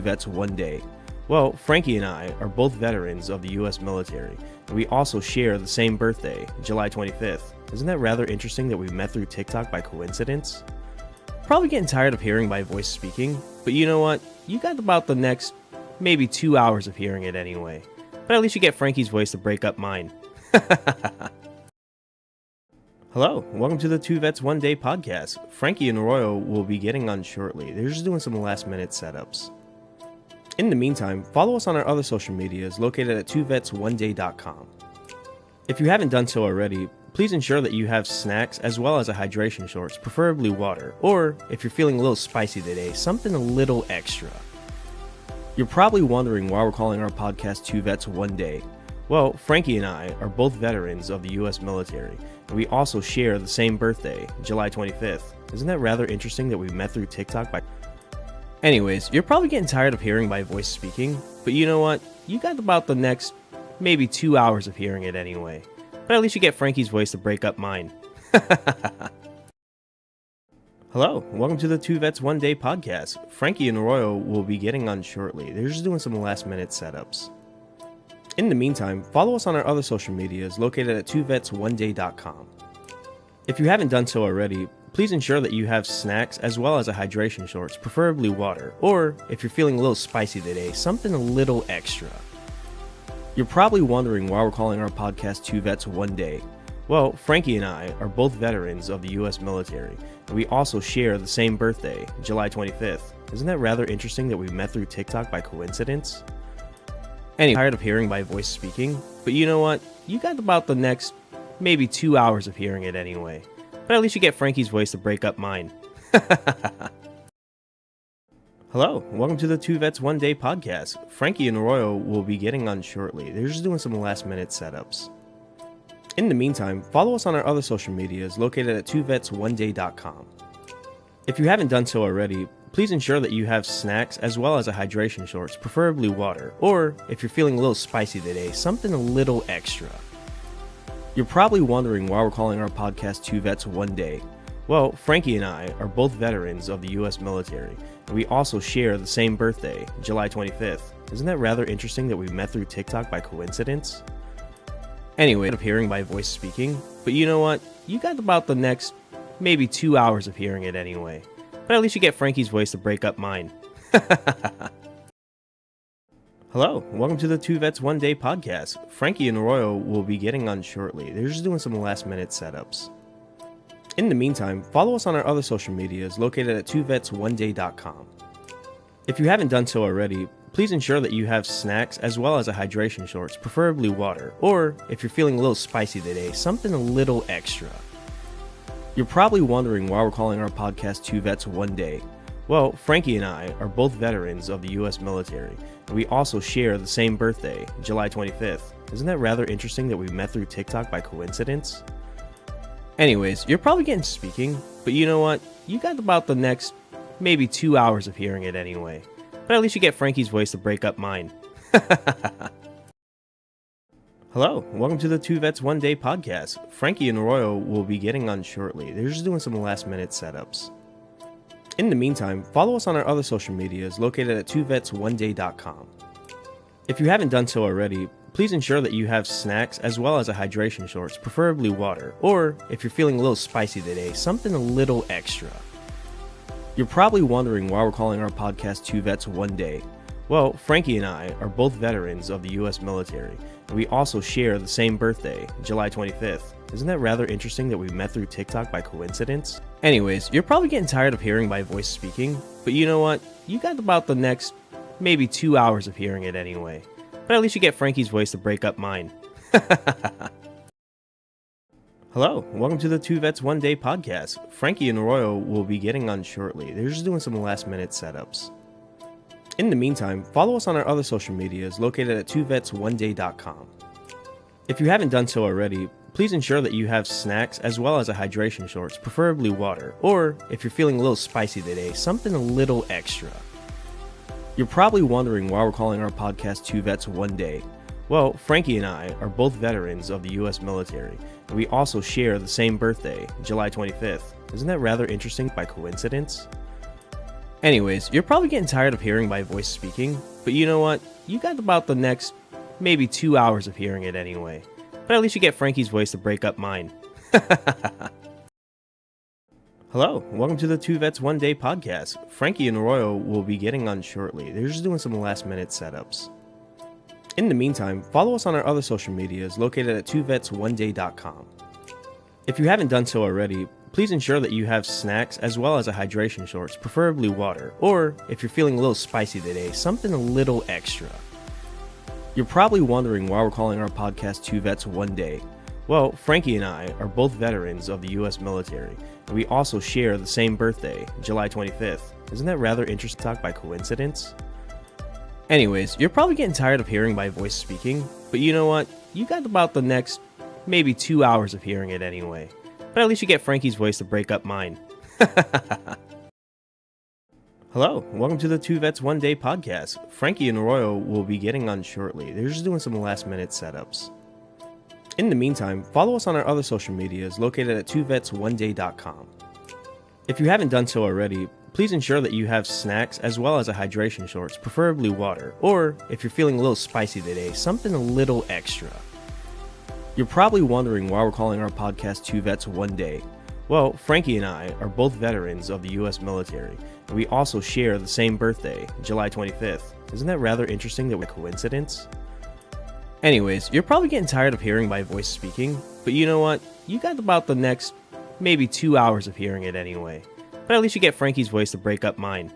Vets One Day. Well, Frankie and I are both veterans of the US military, and we also share the same birthday, July 25th. Isn't that rather interesting that we met through TikTok by coincidence? Probably getting tired of hearing my voice speaking, but you know what? You got about the next maybe 2 hours of hearing it anyway. But at least you get Frankie's voice to break up mine. Hello, welcome to the Two Vets One Day podcast. Frankie and Royal will be getting on shortly. They're just doing some last minute setups. In the meantime, follow us on our other social medias located at twovetsOneday.com. If you haven't done so already, please ensure that you have snacks as well as a hydration shorts, preferably water, or if you're feeling a little spicy today, something a little extra. You're probably wondering why we're calling our podcast Two Vets One Day. Well, Frankie and I are both veterans of the US military, and we also share the same birthday, July 25th. Isn't that rather interesting that we met through TikTok by... Anyways, you're probably getting tired of hearing my voice speaking, but you know what? You got about the next maybe 2 hours of hearing it anyway. But at least you get Frankie's voice to break up mine. Hello, welcome to the Two Vets One Day podcast. Frankie and Royal will be getting on shortly. They're just doing some last minute setups. In the meantime, follow us on our other social medias located at twovetsOneday.com. If you haven't done so already, please ensure that you have snacks as well as a hydration shorts, preferably water, or if you're feeling a little spicy today, something a little extra. You're probably wondering why we're calling our podcast Two Vets One Day. Well, Frankie and I are both veterans of the US military, and we also share the same birthday, July 25th. Isn't that rather interesting that we met through TikTok by coincidence? Anyway, tired of hearing my voice speaking, but you know what? You got about the next maybe 2 hours of hearing it anyway. But at least you get Frankie's voice to break up mine. Hello, welcome to the Two Vets One Day podcast. Frankie and Royal will be getting on shortly. They're just doing some last minute setups. In the meantime, follow us on our other social medias located at twovetsOneday.com. If you haven't done so already, please ensure that you have snacks as well as a hydration shorts, preferably water, or if you're feeling a little spicy today, something a little extra. You're probably wondering why we're calling our podcast Two Vets One Day. Well, Frankie and I are both veterans of the US military, and we also share the same birthday, July 25th. Isn't that rather interesting that we met through TikTok by coincidence? Anyway, of hearing my voice speaking, but you know what? You got about the next maybe 2 hours of hearing it anyway. But at least you get Frankie's voice to break up mine. Hello, welcome to the Two Vets One Day podcast. Frankie and Royal will be getting on shortly. They're just doing some last minute setups. In the meantime, follow us on our other social medias located at twovetsOneday.com. If you haven't done so already, please ensure that you have snacks as well as a hydration shorts, preferably water, or if you're feeling a little spicy today, something a little extra. You're probably wondering why we're calling our podcast Two Vets One Day. Well, Frankie and I are both veterans of the US military, and we also share the same birthday, July 25th. Isn't that rather interesting that we met through TikTok by coincidence? Anyways, you're probably getting speaking, but you know what? You got about the next maybe 2 hours of hearing it anyway. But at least you get Frankie's voice to break up mine. Hello, welcome to the Two Vets One Day podcast. Frankie and Royal will be getting on shortly. They're just doing some last minute setups. In the meantime, follow us on our other social medias located at twovetsOneday.com. If you haven't done so already, please ensure that you have snacks as well as a hydration shorts, preferably water, or if you're feeling a little spicy today, something a little extra. You're probably wondering why we're calling our podcast Two Vets One Day. Well, Frankie and I are both veterans of the US military, and we also share the same birthday, July 25th. Isn't that rather interesting that we met through TikTok by coincidence? Anyways, you're probably getting tired of hearing my voice speaking, but you know what? You got about the next maybe 2 hours of hearing it anyway. But at least you get Frankie's voice to break up mine. Hello, welcome to the Two Vets One Day podcast. Frankie and Royal will be getting on shortly. They're just doing some last minute setups. In the meantime, follow us on our other social medias located at twovetsOneday.com. If you haven't done so already, please ensure that you have snacks as well as a hydration shorts, preferably water, or if you're feeling a little spicy today, something a little extra. You're probably wondering why we're calling our podcast Two Vets One Day. Well, Frankie and I are both veterans of the US military, and we also share the same birthday, July 25th. Isn't that rather interesting by coincidence? Anyways, you're probably getting tired of hearing my voice speaking, but you know what? You got about the next maybe 2 hours of hearing it anyway. But at least you get Frankie's voice to break up mine. Hello, welcome to the Two Vets One Day podcast. Frankie and Arroyo will be getting on shortly. They're just doing some last minute setups. In the meantime, follow us on our other social medias located at twovets1day.com. If you haven't done so already, please ensure that you have snacks as well as a hydration source, preferably water, or if you're feeling a little spicy today, something a little extra. You're probably wondering why we're calling our podcast Two Vets One Day. Well, Frankie and I are both veterans of the US military, and we also share the same birthday, July 25th. Isn't that rather interesting talk by coincidence? Anyways, you're probably getting tired of hearing my voice speaking, but you know what? You got about the next maybe 2 hours of hearing it anyway. But at least you get Frankie's voice to break up mine. Hello, welcome to the Two Vets One Day podcast. Frankie and Arroyo will be getting on shortly. They're just doing some last minute setups. In the meantime, follow us on our other social medias located at twovets1day.com. If you haven't done so already, please ensure that you have snacks as well as a hydration source, preferably water, or if you're feeling a little spicy today, something a little extra. You're probably wondering why we're calling our podcast Two Vets One Day. Well, Frankie and I are both veterans of the US military, and we also share the same birthday, July 25th. Isn't that rather interesting that we're coincidence? Anyways, you're probably getting tired of hearing my voice speaking, but you know what? You got about the next maybe 2 hours of hearing it anyway. But at least you get Frankie's voice to break up mine.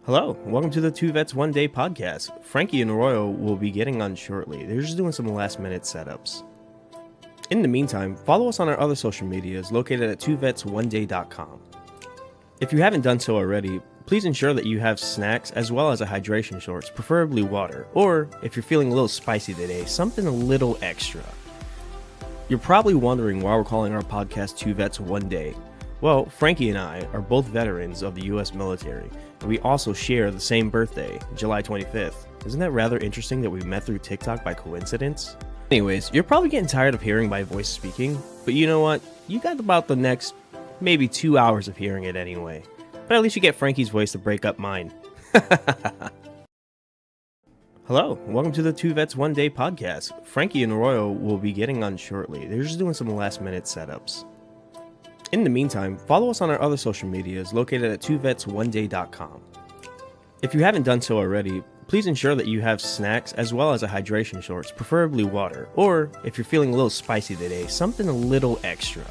Hello, welcome to the Two Vets One Day podcast. Frankie and Arroyo will be getting on shortly. They're just doing some last minute setups. In the meantime, follow us on our other social medias located at twovets1day.com. If you haven't done so already, please ensure that you have snacks as well as a hydration source, preferably water, or if you're feeling a little spicy today, something a little extra. You're probably wondering why we're calling our podcast Two Vets One Day. Well, Frankie and I are both veterans of the US military, and we also share the same birthday, July 25th. Isn't that rather interesting that we met through TikTok by coincidence? Anyways, you're probably getting tired of hearing my voice speaking, but you know what? You got about the next maybe 2 hours of hearing it anyway. But at least you get Frankie's voice to break up mine. Hello, welcome to the Two Vets One Day podcast. Frankie and Arroyo will be getting on shortly. They're just doing some last minute setups. In the meantime, follow us on our other social medias located at twovets1day.com. If you haven't done so already, please ensure that you have snacks as well as a hydration source, preferably water, or if you're feeling a little spicy today, something a little extra.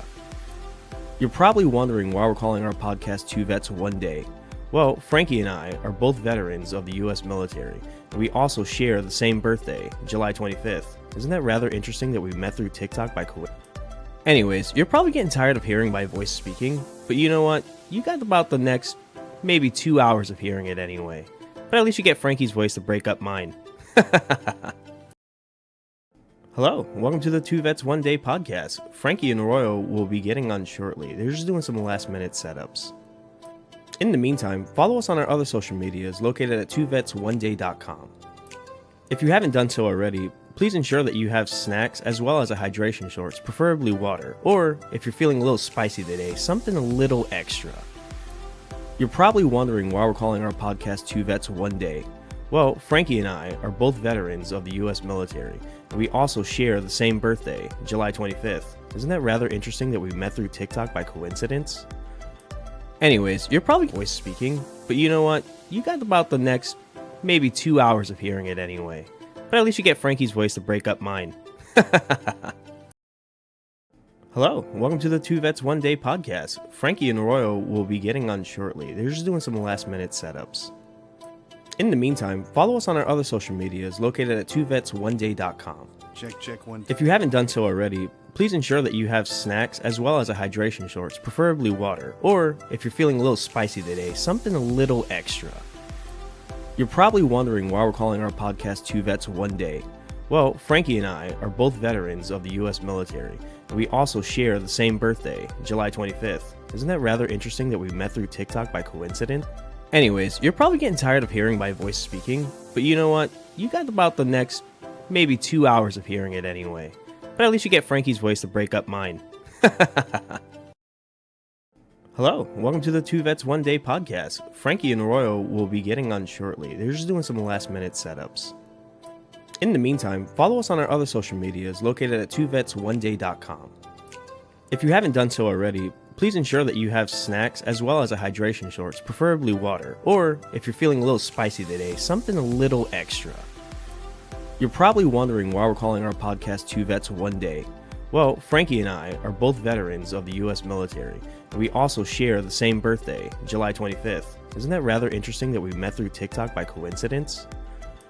You're probably wondering why we're calling our podcast Two Vets One Day. Well, Frankie and I are both veterans of the US military, and we also share the same birthday, July 25th. Isn't that rather interesting that we met through TikTok by coincidence? Anyways, you're probably getting tired of hearing my voice speaking, but you know what? You got about the next maybe 2 hours of hearing it anyway. But at least you get Frankie's voice to break up mine. Hello, welcome to the Two Vets One Day podcast. Frankie and Arroyo will be getting on shortly. They're just doing some last minute setups. In the meantime, follow us on our other social medias located at twovets1day.com. If you haven't done so already, please ensure that you have snacks as well as a hydration source, preferably water, or if you're feeling a little spicy today, something a little extra. You're probably wondering why we're calling our podcast Two Vets One Day. Well, Frankie and I are both veterans of the US military, and we also share the same birthday, July 25th. Isn't that rather interesting that we met through TikTok by coincidence? Anyways, you're probably voice speaking, but you know what? You got about the next maybe 2 hours of hearing it anyway. But at least you get Frankie's voice to break up mine. Hello, welcome to the Two Vets One Day podcast. Frankie and Arroyo will be getting on shortly. They're just doing some last minute setups. In the meantime, follow us on our other social medias located at twovets1day.com. Check one. If you haven't done so already, please ensure that you have snacks as well as a hydration source, preferably water, or if you're feeling a little spicy today, something a little extra. You're probably wondering why we're calling our podcast Two Vets One Day. Well, Frankie and I are both veterans of the US military, and we also share the same birthday, July 25th. Isn't that rather interesting that we met through TikTok by coincidence? Anyways, you're probably getting tired of hearing my voice speaking, but you know what? You got about the next maybe 2 hours of hearing it anyway. But at least you get Frankie's voice to break up mine. Hello, welcome to the Two Vets One Day podcast. Frankie and Arroyo will be getting on shortly. They're just doing some last minute setups. In the meantime, follow us on our other social medias located at twovets1day.com. If you haven't done so already, please ensure that you have snacks as well as a hydration source, preferably water, or if you're feeling a little spicy today, something a little extra. You're probably wondering why we're calling our podcast Two Vets One Day. Well, Frankie and I are both veterans of the US military, and we also share the same birthday, July 25th. Isn't that rather interesting that we met through TikTok by coincidence?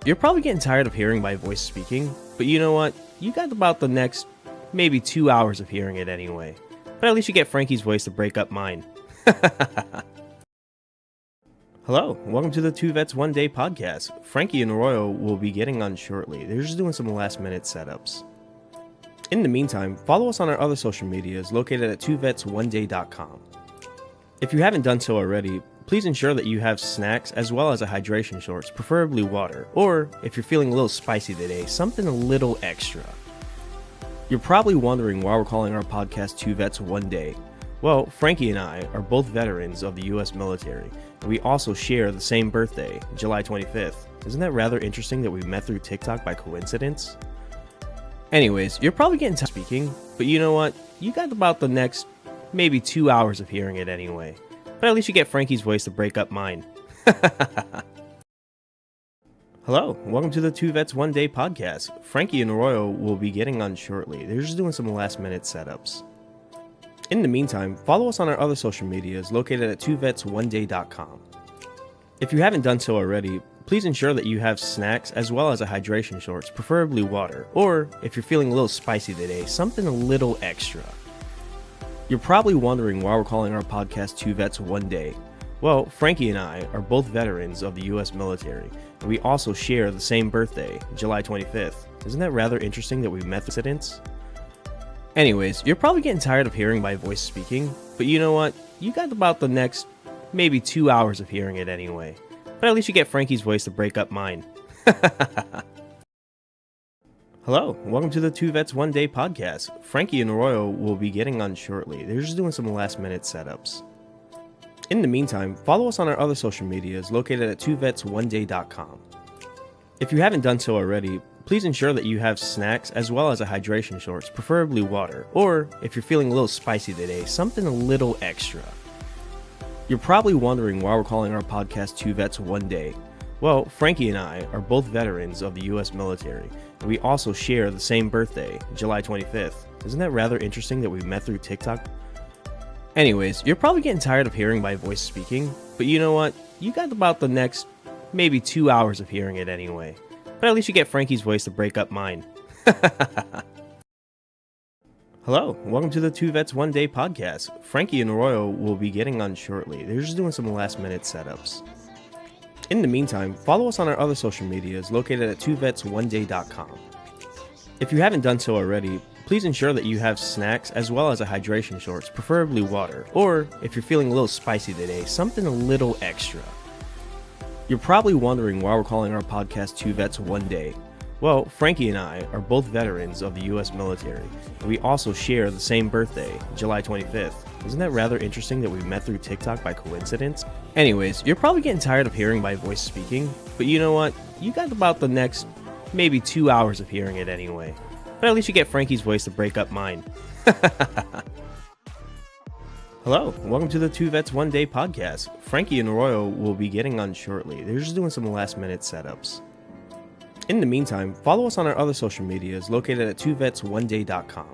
You're probably getting tired of hearing my voice speaking, but you know what? You got about the next maybe 2 hours of hearing it anyway. But at least you get Frankie's voice to break up mine. Hello, welcome to the Two Vets One Day podcast. Frankie and Arroyo will be getting on shortly. They're just doing some last minute setups. In the meantime, follow us on our other social medias located at twovets1day.com. If you haven't done so already, please ensure that you have snacks as well as a hydration source, preferably water, or if you're feeling a little spicy today, something a little extra. You're probably wondering why we're calling our podcast Two Vets One Day. Well, Frankie and I are both veterans of the US military, and we also share the same birthday, July 25th. Isn't that rather interesting that we met through TikTok by coincidence? Anyways, you're probably getting tired of speaking, but you know what? You got about the next maybe 2 hours of hearing it anyway. But at least you get Frankie's voice to break up mine. Hello, welcome to the Two Vets One Day podcast. Frankie and Arroyo will be getting on shortly. They're just doing some last minute setups. In the meantime, follow us on our other social medias located at twovets1day.com. If you haven't done so already, please ensure that you have snacks as well as a hydration source, preferably water, or if you're feeling a little spicy today, something a little extra. You're probably wondering why we're calling our podcast Two Vets One Day. Well, Frankie and I are both veterans of the US military, and we also share the same birthday, July 25th. Isn't that rather interesting that we met through coincidence? Anyways, you're probably getting tired of hearing my voice speaking, but you know what? You got about the next maybe 2 hours of hearing it anyway. But at least you get Frankie's voice to break up mine. Hello, welcome to the Two Vets One Day podcast. Frankie and Arroyo will be getting on shortly. They're just doing some last minute setups. In the meantime, follow us on our other social medias located at twovets1day.com. If you haven't done so already, please ensure that you have snacks as well as a hydration source, preferably water, or if you're feeling a little spicy today, something a little extra. You're probably wondering why we're calling our podcast Two Vets One Day. Well, Frankie and I are both veterans of the US military, and we also share the same birthday, July 25th. Isn't that rather interesting that we met through TikTok? Anyways, you're probably getting tired of hearing my voice speaking, but you know what? You got about the next maybe 2 hours of hearing it anyway. But at least you get Frankie's voice to break up mine. Hello, welcome to the Two Vets One Day podcast. Frankie and Arroyo will be getting on shortly. They're just doing some last minute setups. In the meantime, follow us on our other social medias located at twovets1day.com. If you haven't done so already, please ensure that you have snacks as well as a hydration source, preferably water, or if you're feeling a little spicy today, something a little extra. You're probably wondering why we're calling our podcast Two Vets One Day. Well, Frankie and I are both veterans of the US military, and we also share the same birthday, July 25th. Isn't that rather interesting that we met through TikTok by coincidence? Anyways, you're probably getting tired of hearing my voice speaking, but you know what? You got about the next maybe 2 hours of hearing it anyway. But at least you get Frankie's voice to break up mine. Hello, welcome to the Two Vets One Day podcast. Frankie and Arroyo will be getting on shortly. They're just doing some last minute setups. In the meantime, follow us on our other social medias located at twovets1day.com.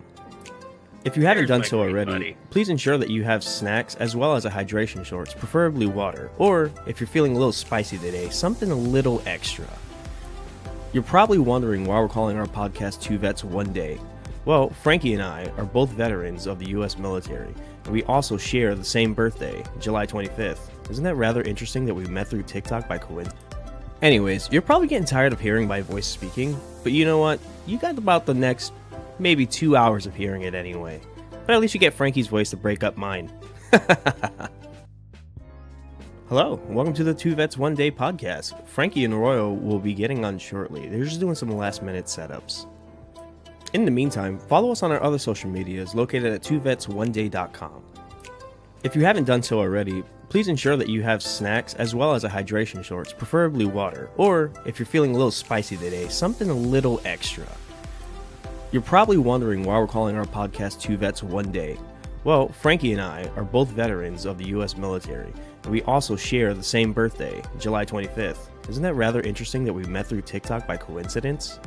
If you haven't done so already, please ensure that you have snacks as well as a hydration source, preferably water, or if you're feeling a little spicy today, something a little extra. You're probably wondering why we're calling our podcast Two Vets One Day. Well, Frankie and I are both veterans of the US military, and we also share the same birthday, July 25th. Isn't that rather interesting that we met through TikTok by coincidence? Anyways, you're probably getting tired of hearing my voice speaking, but you know what? You got about the next maybe 2 hours of hearing it anyway. But at least you get Frankie's voice to break up mine. Hello, welcome to the Two Vets One Day podcast. Frankie and Arroyo will be getting on shortly. They're just doing some last minute setups. In the meantime, follow us on our other social medias located at twovets1day.com. If you haven't done so already, please ensure that you have snacks as well as a hydration shorts, preferably water, or if you're feeling a little spicy today, something a little extra. You're probably wondering why we're calling our podcast Two Vets One Day. Well, Frankie and I are both veterans of the US military, and we also share the same birthday, July 25th. Isn't that rather interesting that we met through TikTok by coincidence?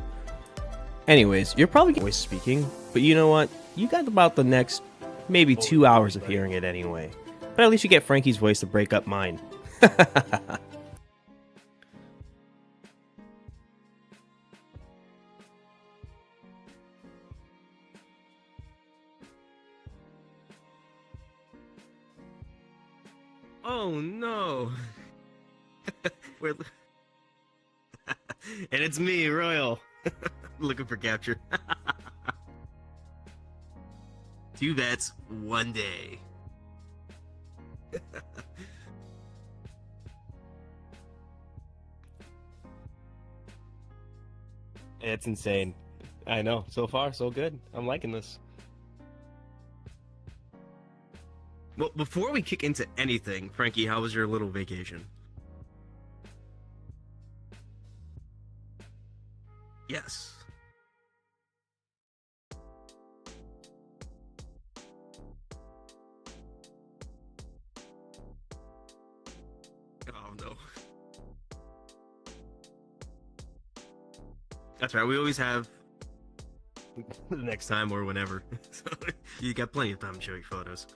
Anyways, you're probably voice speaking, but you know what? You got about the next maybe 2 hours of hearing it anyway. But at least you get Frankie's voice to break up mine. Oh no. We're... and it's me, Royal. Looking for capture. Two vets, one day. It's insane. I know. So far, so good. I'm liking this. Well, before we kick into anything, Frankie, how was your little vacation? Yes. Oh no. That's right. We always have the next time or whenever. So you got plenty of time to show your photos.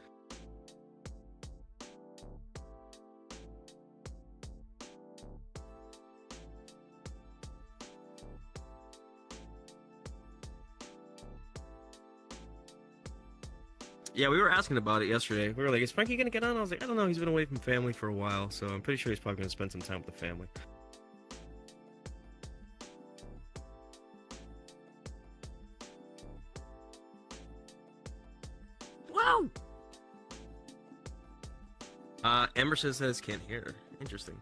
Yeah, we were asking about it yesterday. We were like, is Frankie gonna get on? I was like, I don't know. He's been away from family for a while, so I'm pretty sure he's probably gonna spend some time with the family. Wow! Emerson says can't hear. Interesting.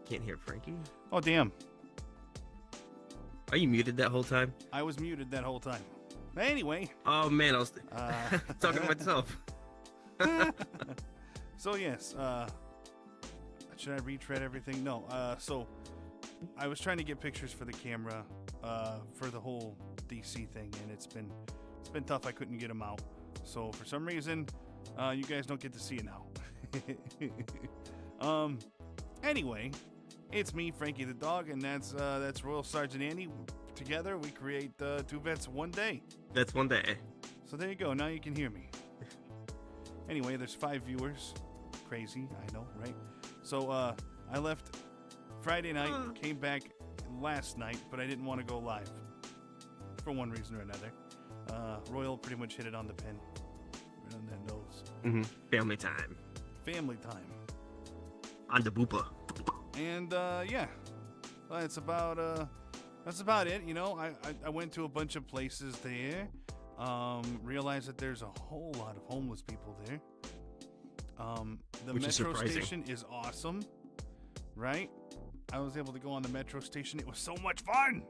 Can't hear Frankie? Oh, damn. Are you muted that whole time? I was muted that whole time. But anyway. Oh, man, I was talking to myself. So, yes. Should I retread everything? No. So, I was trying to get pictures for the camera for the whole DC thing, and it's been tough. I couldn't get them out. So, for some reason, you guys don't get to see it now. Anyway, it's me, Frankie the dog, and that's Royal Sergeant Andy. Together, we create Two Vets One Day. That's one day. So there you go. Now you can hear me. Anyway, there's 5 viewers. Crazy, I know, right? So I left Friday night, came back last night, but I didn't want to go live for one reason or another. Royal pretty much hit it on the pin. Right on that nose. Mm-hmm. Family time. Family time. On the boopa. And yeah, that's about it. You know, I went to a bunch of places there. Realized that there's a whole lot of homeless people there. The Which metro is surprising. station is awesome, right? I was able to go on the metro station. It was so much fun.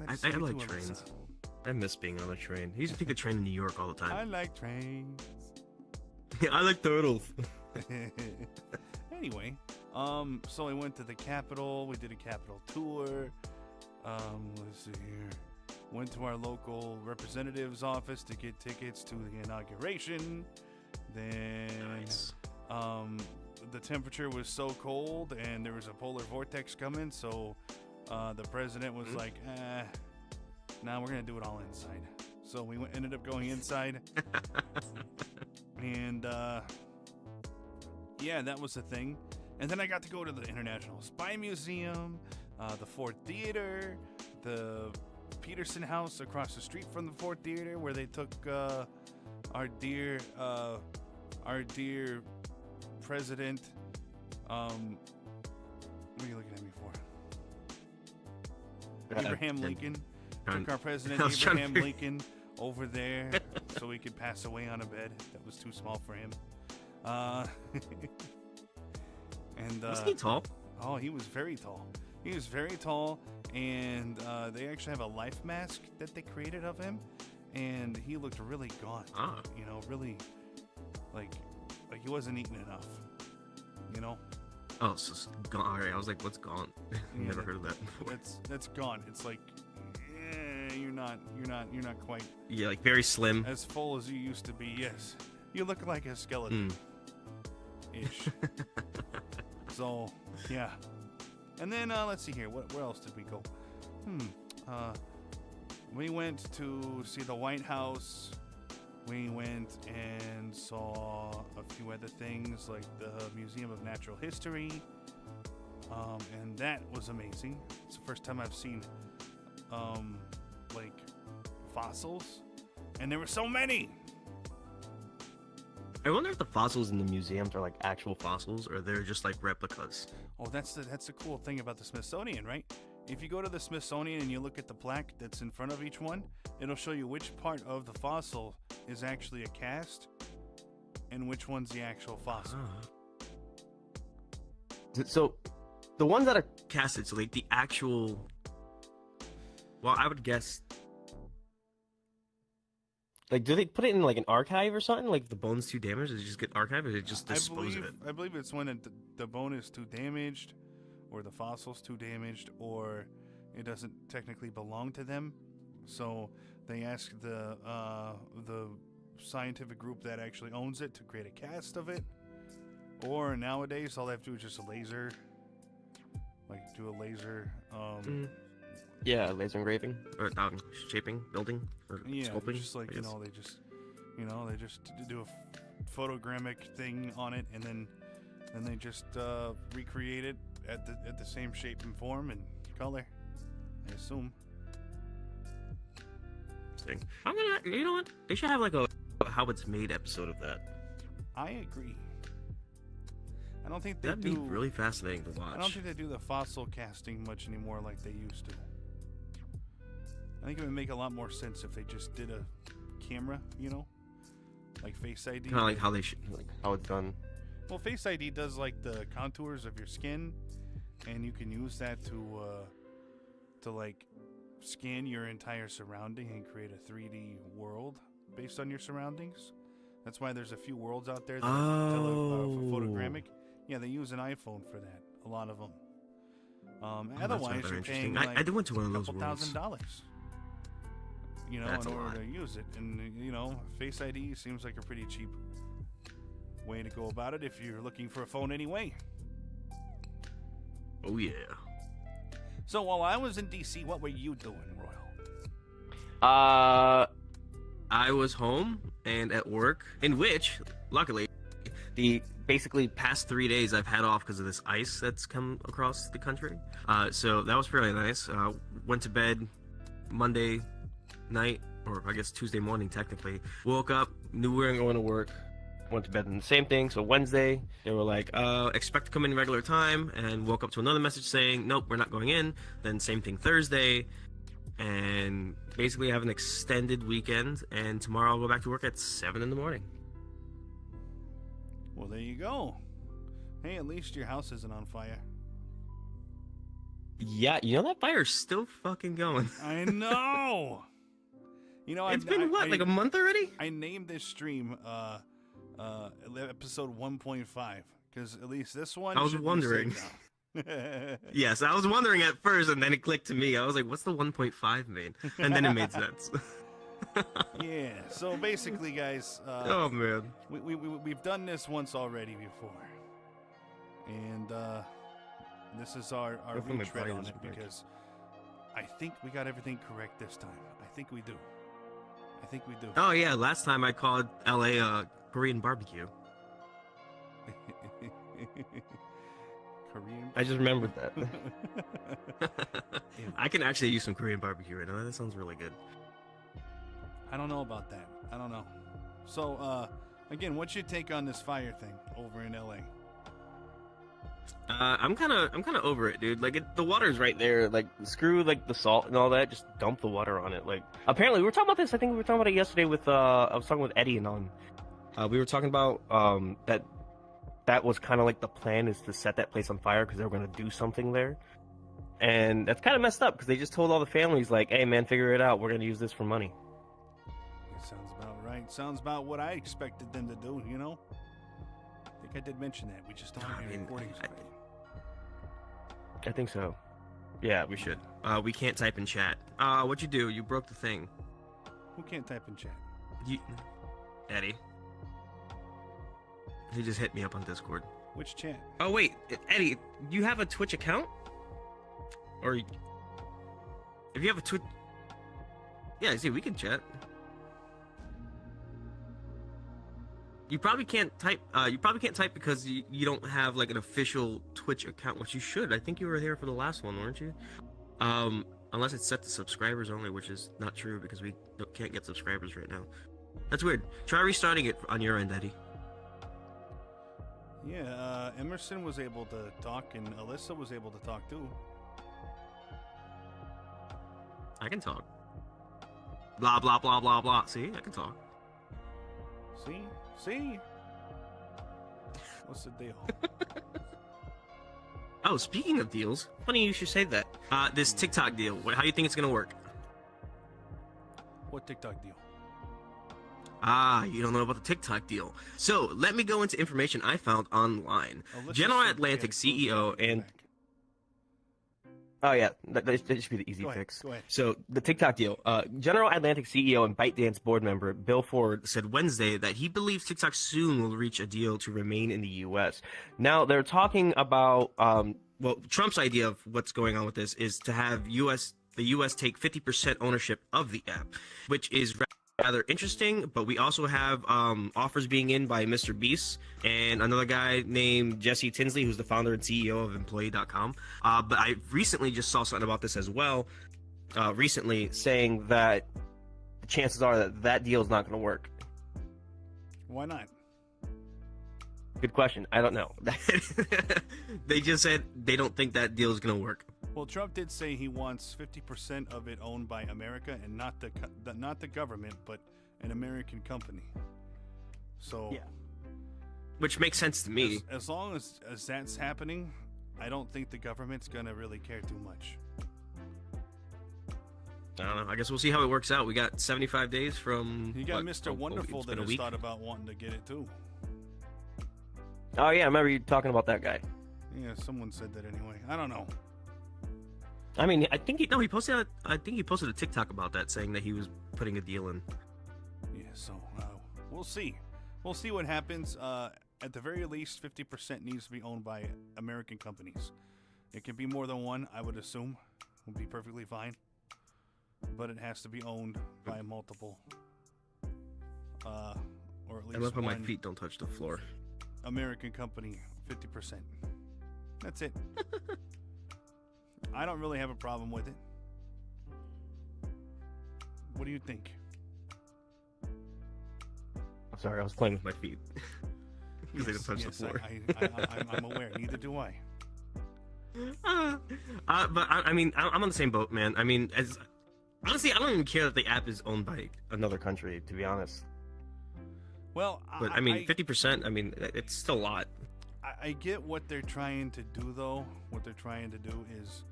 I like trains. I miss being on a train. I used to take the train in New York all the I time. like trains. I like turtles. Anyway, so I went to the Capitol. We did a Capitol tour. Let's see here. Went to our local representative's office to get tickets to the inauguration. Then, Nice. the temperature was so cold and there was a polar vortex coming, so the president was like, now we're gonna do it all inside. So we ended up going inside. And yeah, that was the thing. And then I got to go to the International Spy Museum, the Ford Theater, the Peterson House across the street from the Ford Theater, where they took our dear president. What are you looking at me for? Abraham Lincoln. Took our president Abraham Lincoln over there so he could pass away on a bed that was too small for him. And Was he tall? Oh, he was very tall. He was very tall, and they actually have a life mask that they created of him. and he looked really gaunt. Ah. You know, really like he wasn't eating enough. You know. Oh, so it's gone. All right, I was like, what's gone? Yeah, Never heard of that before. That's gone. It's like you're not quite Yeah, like very slim. as full as you used to be. Yes, you look like a skeleton ish. So yeah, and then let's see here. Where else did we go? We went to see the White House. We went and saw a few other things like the Museum of Natural History, and that was amazing. It's the first time I've seen like fossils, and there were so many. I wonder if the fossils in the museums are like actual fossils or they're just like replicas. Oh, that's the cool thing about the Smithsonian, right? If you go to the Smithsonian and you look at the plaque that's in front of each one, it'll show you which part of the fossil is actually a cast and which one's the actual fossil. So, the ones that are casted, so like the actual. Well, I would guess. Like, do they put it in like an archive or something? Like, if the bone's too damaged, does it just get archived, or they just dispose of it? I believe it's when the bone is too damaged, or the fossil's too damaged, or it doesn't technically belong to them. So they ask the scientific group that actually owns it to create a cast of it. Or nowadays, all they have to do is just a laser, like do a laser. Yeah, laser engraving or shaping, building, or sculpting. Just like they just do a photogrammic thing on it, and then they just recreate it at the same shape and form and color, I assume. You know what? They should have like a how it's made episode of that. I agree. I don't think they That'd do. be really fascinating to watch. I don't think they do the fossil casting much anymore like they used to. I think it would make a lot more sense if they just did a camera, like Face ID. Kind of like how they should, like how it's done. Well, Face ID does like the contours of your skin, and you can use that to like scan your entire surrounding and create a 3D world based on your surroundings. That's why there's a few worlds out there that are photogrammic. Yeah, they use an iPhone for that. A lot of them. Otherwise, you're paying like I went to one of those worlds. $1,000. In That's a order lot. to use it, and Face ID seems like a pretty cheap way to go about it if you're looking for a phone anyway. Oh yeah. So while I was in DC, what were you doing, Royal? I was home and at work, in which, luckily, the basically past 3 days I've had off because of this ice that's come across the country. So that was fairly nice. Went to bed Monday night, or I guess Tuesday morning technically. Woke up, knew we weren't going to work. Went to bed and the same thing. So Wednesday, they were like, expect to come in regular time, and woke up to another message saying, nope, we're not going in. Then same thing Thursday, and basically have an extended weekend, and tomorrow I'll go back to work at 7 in the morning. Well, there you go. Hey, at least your house isn't on fire. Yeah, that fire's still fucking going. I know. It's been like a month already? I named this stream episode 1.5 because at least this one. I was wondering. Yes, I was wondering at first, and then it clicked to me. I was like, "What's the 1.5 mean?" And then it made sense. Yeah. So basically, guys. Oh man. We've done this once already before, and this is our retread on it because I think we got everything correct this time. I think we do. Oh yeah, last time I called LA Korean barbecue. Korean. I just remembered that. I can actually use some Korean barbecue right now. That sounds really good. I don't know about that. I don't know. So, again, what's your take on this fire thing over in LA? I'm kind of over it, dude. Like, the water's right there. Like, screw like the salt and all that. Just dump the water on it. Like, apparently, we were talking about this. I think we were talking about it yesterday with I was talking with Eddie and on. We were talking about that was kind of like the plan, is to set that place on fire because they were going to do something there. And that's kind of messed up because they just told all the families, like, hey man, figure it out. We're going to use this for money. sounds about right. Sounds about what I expected them to do, you know? I think I did mention that. We just don't have any recordings right. I think so. Yeah, we should. We can't type in chat. What'd you do? You broke the thing. Who can't type in chat? Eddie. He just hit me up on Discord. Which chat? Oh, wait. Eddie, you have a Twitch account? Or... If you have a Twitch... Yeah, see, we can chat. You probably can't type. You probably can't type because you don't have like an official Twitch account, which you should. I think you were here for the last one, weren't you? Unless it's set to subscribers only, which is not true because we can't get subscribers right now. That's weird. Try restarting it on your end, Eddie. Yeah, Emerson was able to talk, and Alyssa was able to talk too. I can talk. Blah blah blah blah blah. See, I can talk. See? What's the deal? Oh, speaking of deals, funny you should say that. This TikTok deal. How do you think it's gonna work? What TikTok deal? You don't know about the TikTok deal. So let me go into information I found online. General Atlantic CEO and oh yeah, that should be the easy fix. Go ahead. So the TikTok deal. General Atlantic CEO and ByteDance board member Bill Ford said Wednesday that he believes TikTok soon will reach a deal to remain in the U.S. Now they're talking about well, Trump's idea of what's going on with this is to have the U.S. take 50% ownership of the app, which is rather interesting. But we also have offers being in by Mr. Beast and another guy named Jesse Tinsley, who's the founder and CEO of Employee.com. But I recently just saw something about this as well, recently saying that the chances are that deal is not going to work. Why not? Good question. I don't know. They just said they don't think that deal is going to work. Well, Trump did say he wants 50% of it owned by America and not the government, but an American company. So, yeah, which makes sense to me. As long as that's happening, I don't think the government's gonna really care too much. I don't know. I guess we'll see how it works out. We got 75 days from. You got Mr. Wonderful that has thought about wanting to get it too. Oh yeah, I remember you talking about that guy. Yeah, someone said that anyway. I don't know. I mean, I think he posted. I think he posted a TikTok about that, saying that he was putting a deal in. Yeah, so we'll see. We'll see what happens. At the very least, 50% needs to be owned by American companies. It can be more than one, I would assume. Would be perfectly fine. But it has to be owned by multiple. Or at least I love how my one feet don't touch the floor. American company, 50%. That's it. I don't really have a problem with it. What do you think? I'm sorry, I was playing with my feet. Because they don't touch the floor. I'm aware. Neither do I. But I mean, I'm on the same boat, man. I mean, honestly, I don't even care that the app is owned by another country, to be honest. Well, but I mean, 50%. I mean, it's still a lot. I get what they're trying to do, though. What they're trying to do is,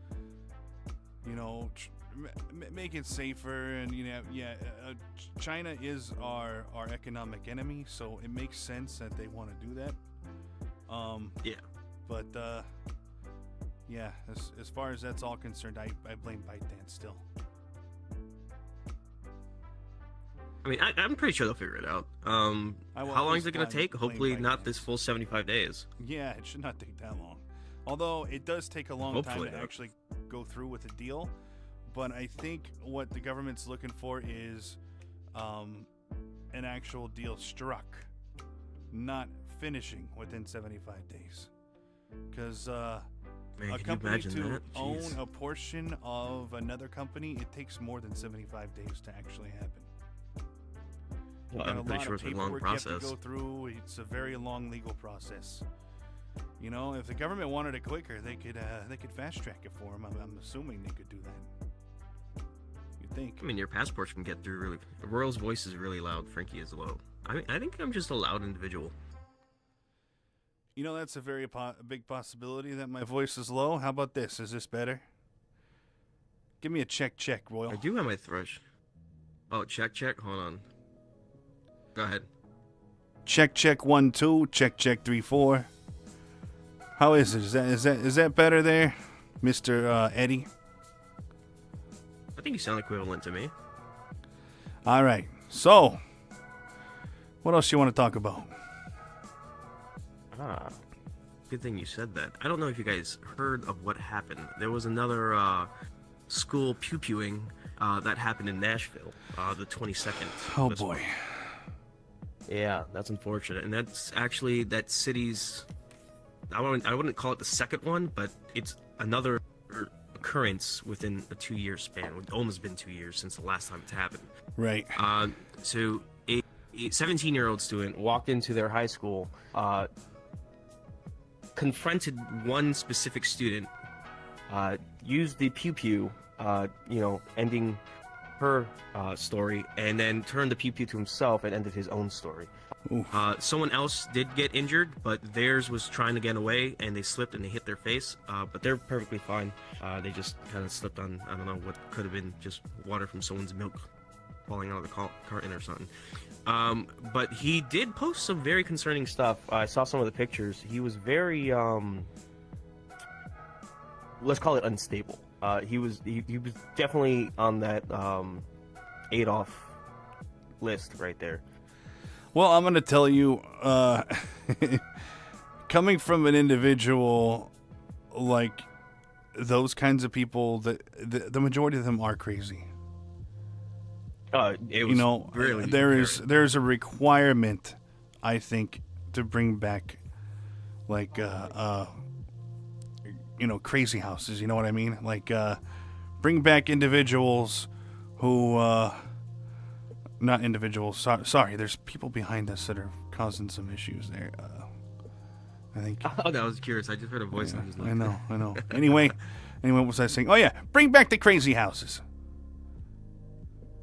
you know, make it safer, and China is our economic enemy, so it makes sense that they want to do that. Yeah. But yeah, as far as that's all concerned, I blame ByteDance still. I mean, I'm pretty sure they'll figure it out. How long is it going to take? Hopefully not this full 75 days. Yeah, it should not take that long. Although it does take a long time to actually go through with a deal. But I think what the government's looking for is an actual deal struck, not finishing within 75 days. Because a company to own a portion of another company, it takes more than 75 days to actually happen. Well, I'm pretty sure it's a long process. You have to go through. It's a very long legal process. You know, if the government wanted it quicker, they could fast track it for them. I'm assuming they could do that. You think? I mean, your passports can get through really. Royal's voice is really loud. Frankie is low. I mean, I think I'm just a loud individual. You know, that's a very big possibility that my voice is low. How about this? Is this better? Give me a check, Royal. I do have my thrush. Oh, check. Hold on. Go ahead. Check 1 2. Check 3 4. How is it? Is that better there, Mr. Eddie? I think you sound equivalent to me. All right. So, what else you want to talk about? Good thing you said that. I don't know if you guys heard of what happened. There was another school pew-pewing that happened in Nashville, the 22nd. Oh this boy. month. Yeah, that's unfortunate, and that's actually that city's. I wouldn't call it the second one, but it's another occurrence within a 2-year span. It's almost been 2 years since the last time it's happened. Right. So a 17-year-old student walked into their high school, confronted one specific student, used the pew-pew, ending her story, and then turned the pew-pew to himself and ended his own story. Someone else did get injured, but theirs was trying to get away, and they slipped and they hit their face, but they're perfectly fine. They just kind of slipped on, I don't know, what could have been just water from someone's milk falling out of the carton or something. But he did post some very concerning stuff. I saw some of the pictures. He was very, let's call it unstable. He was definitely on that Adolf list right there. Well, I'm going to tell you, coming from an individual like those kinds of people, the majority of them are crazy. It was really there's a requirement, I think, to bring back like crazy houses. You know what I mean? Like bring back individuals who not individuals. Sorry, there's people behind us that are causing some issues there. I think. Oh, no, I was curious. I just heard a voice. Yeah, And I was like, I know. Anyway, what was I saying? Oh yeah, bring back the crazy houses.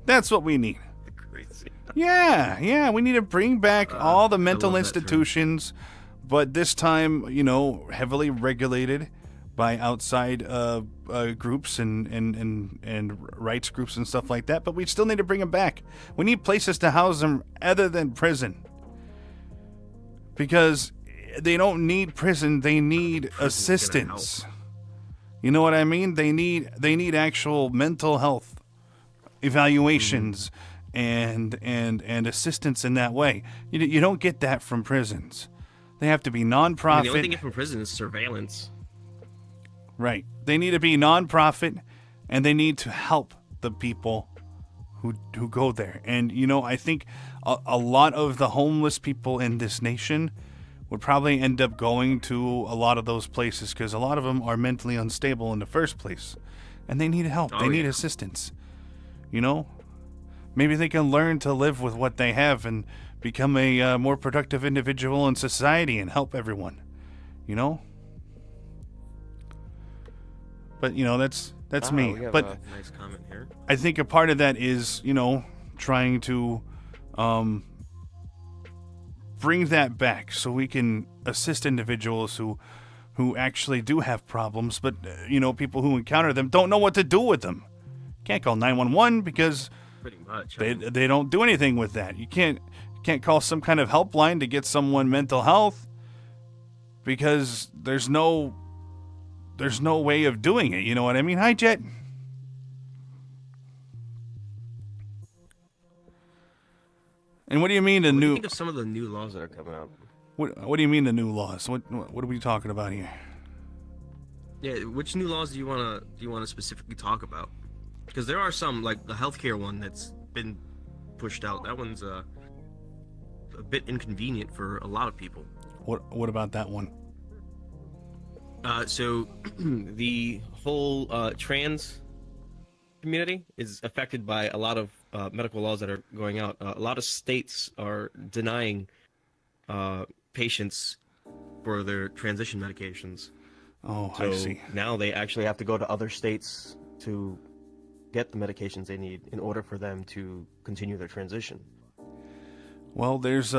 That's what we need. Crazy. Yeah, we need to bring back all the mental love that institutions, but this time, heavily regulated by outside groups and rights groups and stuff like that. But we still need to bring them back. We need places to house them other than prison, because they don't need prison. They need assistance. You know what I mean? They need actual mental health evaluations and assistance in that way. You don't get that from prisons. They have to be nonprofit. The only thing you get from prison is surveillance. Right. They need to be nonprofit, and they need to help the people who go there. And I think a lot of the homeless people in this nation would probably end up going to a lot of those places, because a lot of them are mentally unstable in the first place, and they need help. They need assistance. Maybe they can learn to live with what they have and become a more productive individual in society and help everyone. But that's me. We have But a nice comment here. I think a part of that is trying to bring that back so we can assist individuals who actually do have problems, but people who encounter them don't know what to do with them. Can't call 911 because Pretty much. they don't do anything with that. You can't call some kind of helpline to get someone mental health, because there's no way of doing it. You know what I mean? Hi, Jet. And what do you mean What do you think of some of the new laws that are coming out? What do you mean the new laws? What are we talking about here? Yeah, which new laws do you want to specifically talk about? Because there are some, like the healthcare one that's been pushed out. That one's a bit inconvenient for a lot of people. What about that one? So the whole trans community is affected by a lot of medical laws that are going out. A lot of states are denying patients for their transition medications. Oh, So I see. now they actually have to go to other states to get the medications they need in order for them to continue their transition. Well, there's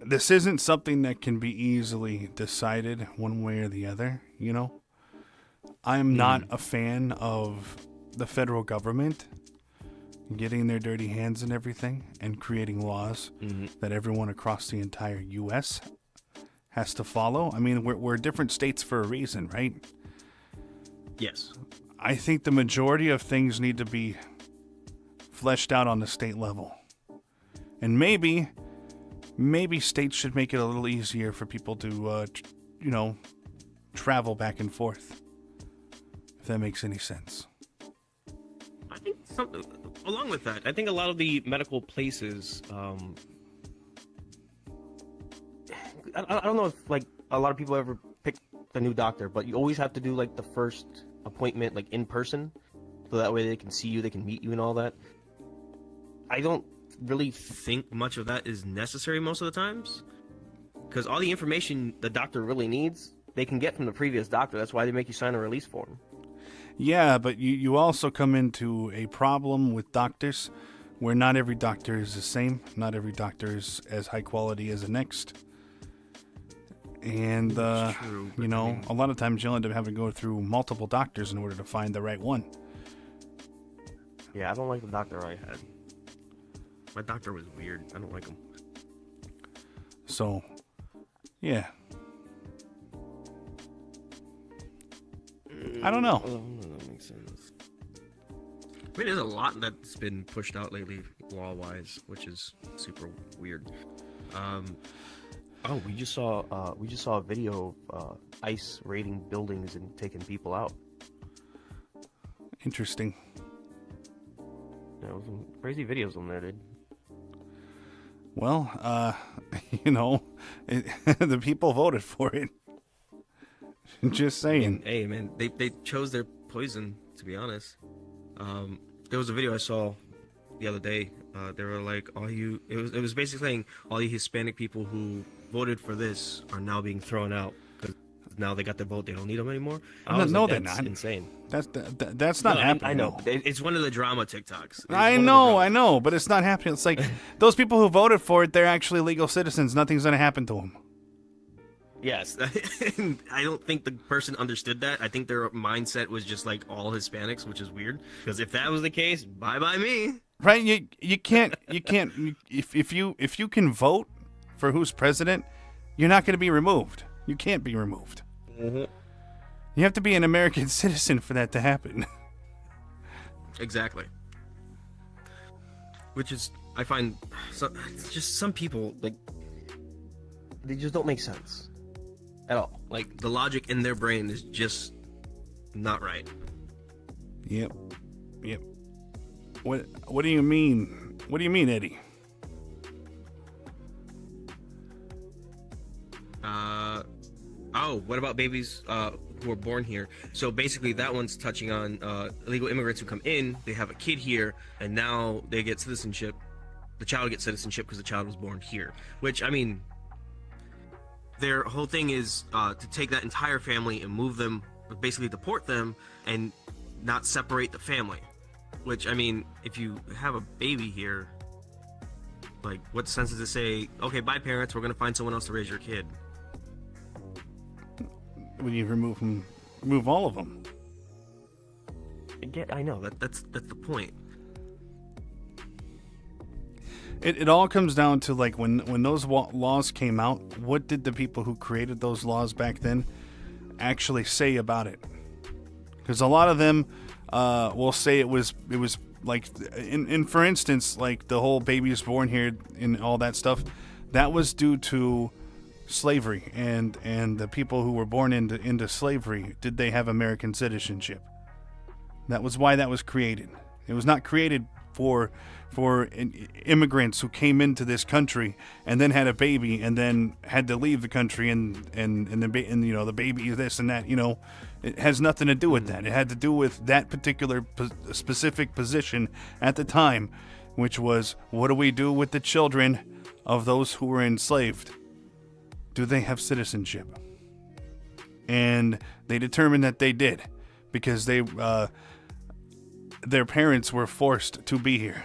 this isn't something that can be easily decided one way or the other, I'm not a fan of the federal government, getting their dirty hands and everything and creating laws that everyone across the entire U.S. has to follow. I mean, we're different states for a reason, right? Yes. I think the majority of things need to be fleshed out on the state level. And maybe states should make it a little easier for people to, travel back and forth. If that makes any sense. I think along with that, I think a lot of the medical places, I don't know if like a lot of people ever pick a new doctor, but you always have to do like the first appointment like in person, so that way they can see you, they can meet you and all that. I don't really think much of that is necessary most of the times, because all the information the doctor really needs, they can get from the previous doctor. That's why they make you sign a release form. Yeah, but you also come into a problem with doctors where not every doctor is the same. Not every doctor is as high quality as the next. And, true, a lot of times you'll end up having to go through multiple doctors in order to find the right one. Yeah, I don't like the doctor I had. My doctor was weird. I don't like him. So, yeah. I don't know. That makes sense. I mean, there's a lot that's been pushed out lately, law-wise, which is super weird. We just saw a video of ICE raiding buildings and taking people out. Interesting. There was some crazy videos on there, dude. Well, the people voted for it. Just saying. Hey, man, they chose their poison, to be honest. There was a video I saw the other day. They were like, it was basically saying all you Hispanic people who voted for this are now being thrown out because now they got their vote. They don't need them anymore. No, they're not. Insane. That's not happening. I know. It's one of the drama TikToks. I know, but it's not happening. It's like those people who voted for it, they're actually legal citizens. Nothing's going to happen to them. Yes. I don't think the person understood that. I think their mindset was just like all Hispanics, which is weird. Because if that was the case, bye-bye me. Right? You can't. If you can vote for who's president, you're not going to be removed. You can't be removed. Mm-hmm. You have to be an American citizen for that to happen. Exactly. Which is, I find, just some people, like, they just don't make sense at all. Like, the logic in their brain is just not right. Yep. What do you mean? What do you mean, Eddie? What about babies who are born here? So basically that one's touching on illegal immigrants who come in, they have a kid here, and now they get citizenship. The child gets citizenship because the child was born here. Which, I mean, their whole thing is to take that entire family and move them, basically deport them, and not separate the family. Which, I mean, if you have a baby here, like, what sense does it say, okay, bye parents, we're going to find someone else to raise your kid? When you remove all of them. Yeah, I know, that's the point. It all comes down to, like, when those laws came out, what did the people who created those laws back then actually say about it? Because a lot of them will say it was like, in for instance, like the whole babies born here and all that stuff, that was due to slavery, and the people who were born into slavery, did they have American citizenship? That was why that was created. It was not created for immigrants who came into this country and then had a baby and then had to leave the country and the baby this and that. It has nothing to do with that. It had to do with that particular specific position at the time, which was, what do we do with the children of those who were enslaved? Do they have citizenship? And they determined that they did, because their parents were forced to be here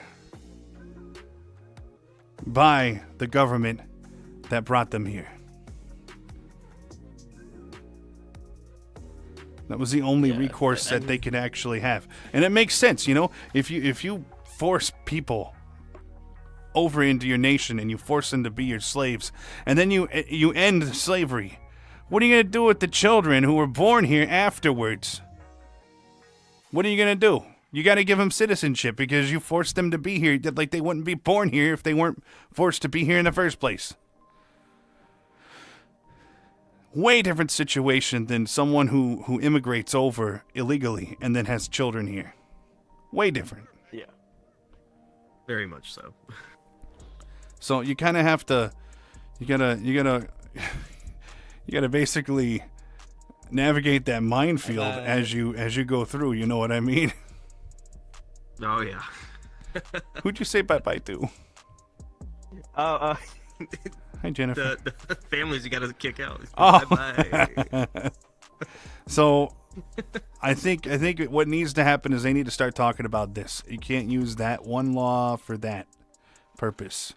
by the government that brought them here. That was the only recourse that they could actually have. And it makes sense, if you force people over into your nation and you force them to be your slaves, and then you end slavery. What are you going to do with the children who were born here afterwards? What are you going to do? You got to give them citizenship because you forced them to be here. Like they wouldn't be born here if they weren't forced to be here in the first place. Way different situation than someone who immigrates over illegally and then has children here. Way different. Yeah. Very much so. So you kind of have to, you gotta basically navigate that minefield as you go through. You know what I mean? Oh yeah. Who'd you say bye to? Hi Jennifer. The families you gotta kick out. Oh. Bye. So I think what needs to happen is they need to start talking about this. You can't use that one law for that purpose.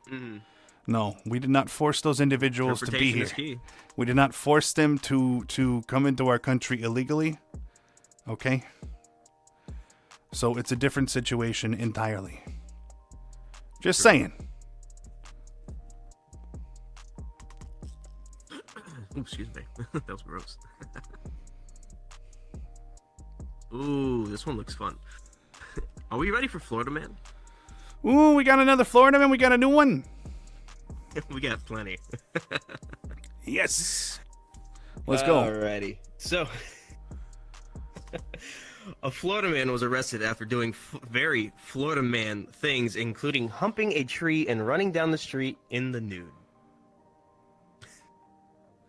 No, we did not force those individuals to be here. Is key. We did not force them to come into our country illegally. Okay? So it's a different situation entirely. Just saying. Ooh, excuse me. That was gross. Ooh, this one looks fun. Are we ready for Florida Man? Ooh, we got another Florida Man. We got a new one. We got plenty. Yes. Let's go. Alrighty. So, a Florida man was arrested after doing very Florida man things, including humping a tree and running down the street in the nude.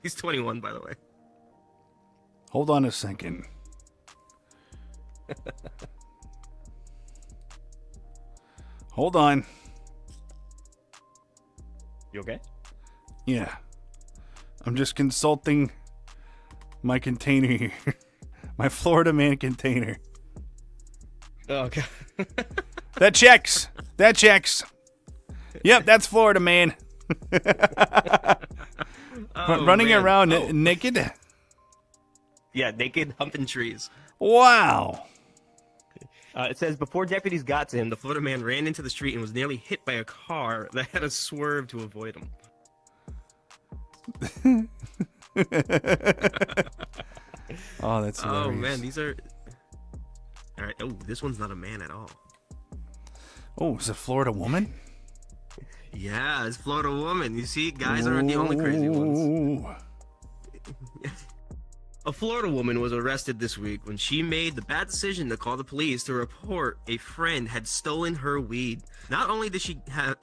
He's 21, by the way. Hold on a second. Hold on. You okay? Yeah. I'm just consulting my container here. My Florida Man container. Oh, okay. That checks. That checks. Yep, that's Florida Man. Running man. around naked? Yeah, naked humping trees. Wow. It says, before deputies got to him, the Florida man ran into the street and was nearly hit by a car that had to swerve to avoid him. Oh, that's hilarious. Oh, man, these are... All right. Oh, this one's not a man at all. Oh, is it a Florida woman? Yeah, it's Florida woman. You see, guys aren't the only crazy ones. A Florida woman was arrested this week when she made the bad decision to call the police to report a friend had stolen her weed. Not only did she have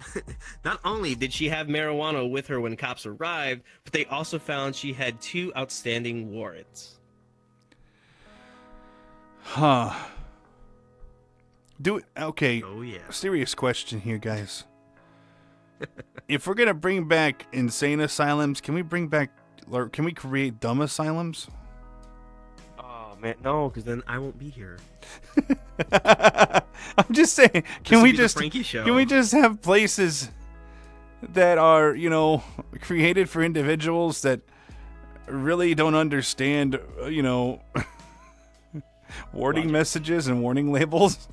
marijuana with her when cops arrived, but they also found she had 2 outstanding warrants. Huh. Okay. Oh yeah. Serious question here, guys. If we're gonna bring back insane asylums, can we create dumb asylums? Oh man, no, because then I won't be here. I'm just saying, can we just have places that are, created for individuals that really don't understand, warning messages and warning labels?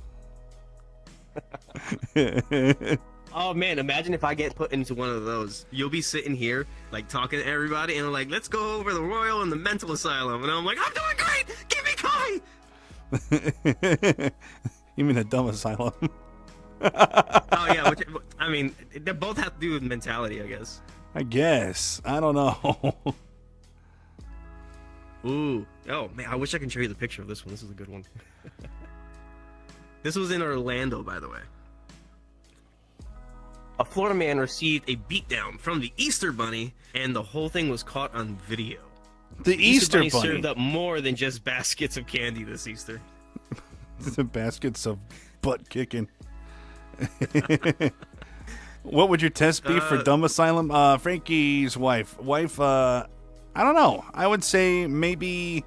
Oh man, imagine if I get put into one of those. You'll be sitting here, like, talking to everybody, and like, let's go over the royal and the mental asylum. And I'm like, I'm doing great! Give me coffee! You mean a dumb asylum? Oh yeah, I mean, they both have to do with mentality, I guess. I guess. I don't know. Ooh. Oh man, I wish I could show you the picture of this one. This is a good one. This was in Orlando, by the way. A Florida man received a beatdown from the Easter Bunny, and the whole thing was caught on video. The Easter Bunny served up more than just baskets of candy this Easter. The baskets of butt kicking. What would your test be for dumb asylum? Frankie's wife. I don't know. I would say maybe...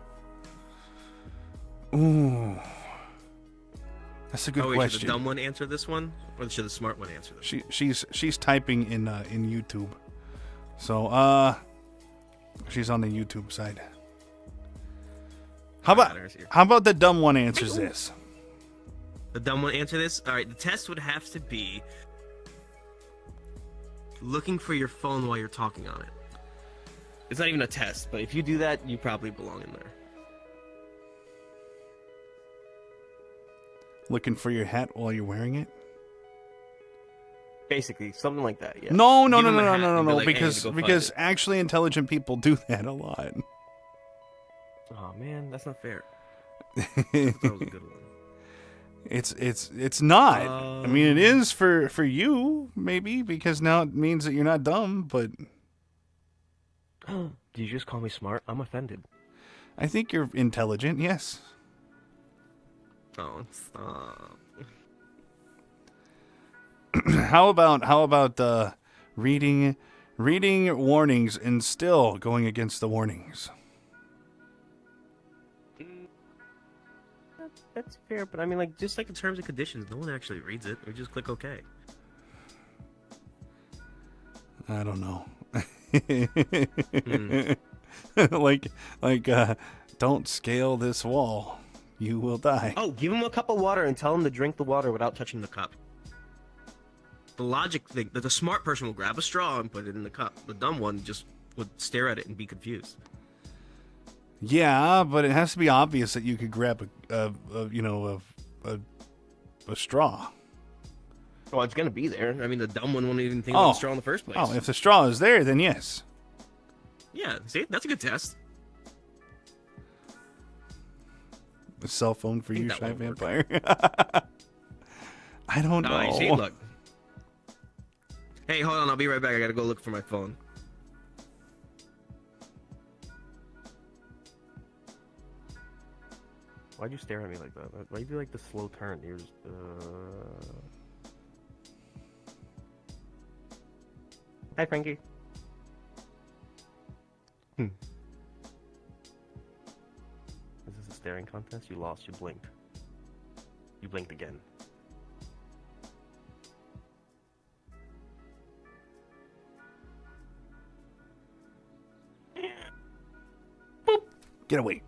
Ooh. That's a good question. Should the dumb one answer this one, or should the smart one answer this? She's typing in YouTube, so she's on the YouTube side. How about the dumb one answers this? The dumb one answer this? Alright, the test would have to be looking for your phone while you're talking on it. It's not even a test, but if you do that, you probably belong in there. Looking for your hat while you're wearing it? Basically, something like that, yeah. No, Give him a hat and be like, "Hey, because go find because it." actually intelligent people do that a lot. Oh man, that's not fair. That was a good one. It's not. I mean, it is for you maybe because now it means that you're not dumb, but Did you just call me smart? I'm offended. I think you're intelligent. Yes. Oh, stop. How about reading warnings and still going against the warnings? That's fair, but I mean, like, just like the terms and conditions, no one actually reads it. We just click OK. I don't know. Hmm. like don't scale this wall. You will die. Oh, give him a cup of water and tell him to drink the water without touching the cup. The logic thing that the smart person will grab a straw and put it in the cup. The dumb one just would stare at it and be confused. Yeah, but it has to be obvious that you could grab a straw. Well, it's gonna be there. I mean, the dumb one won't even think about the straw in the first place. Oh, if the straw is there, then yes. Yeah, see, that's a good test. A cell phone for you, that Shy won't work. Vampire. I don't know. Oh, you see, look. Hey, hold on, I'll be right back. I gotta go look for my phone. Why'd you stare at me like that? Why'd you do like the slow turn? You're just, Hi, Frankie. Is this a staring contest? You lost. You blinked. You blinked again. Get away.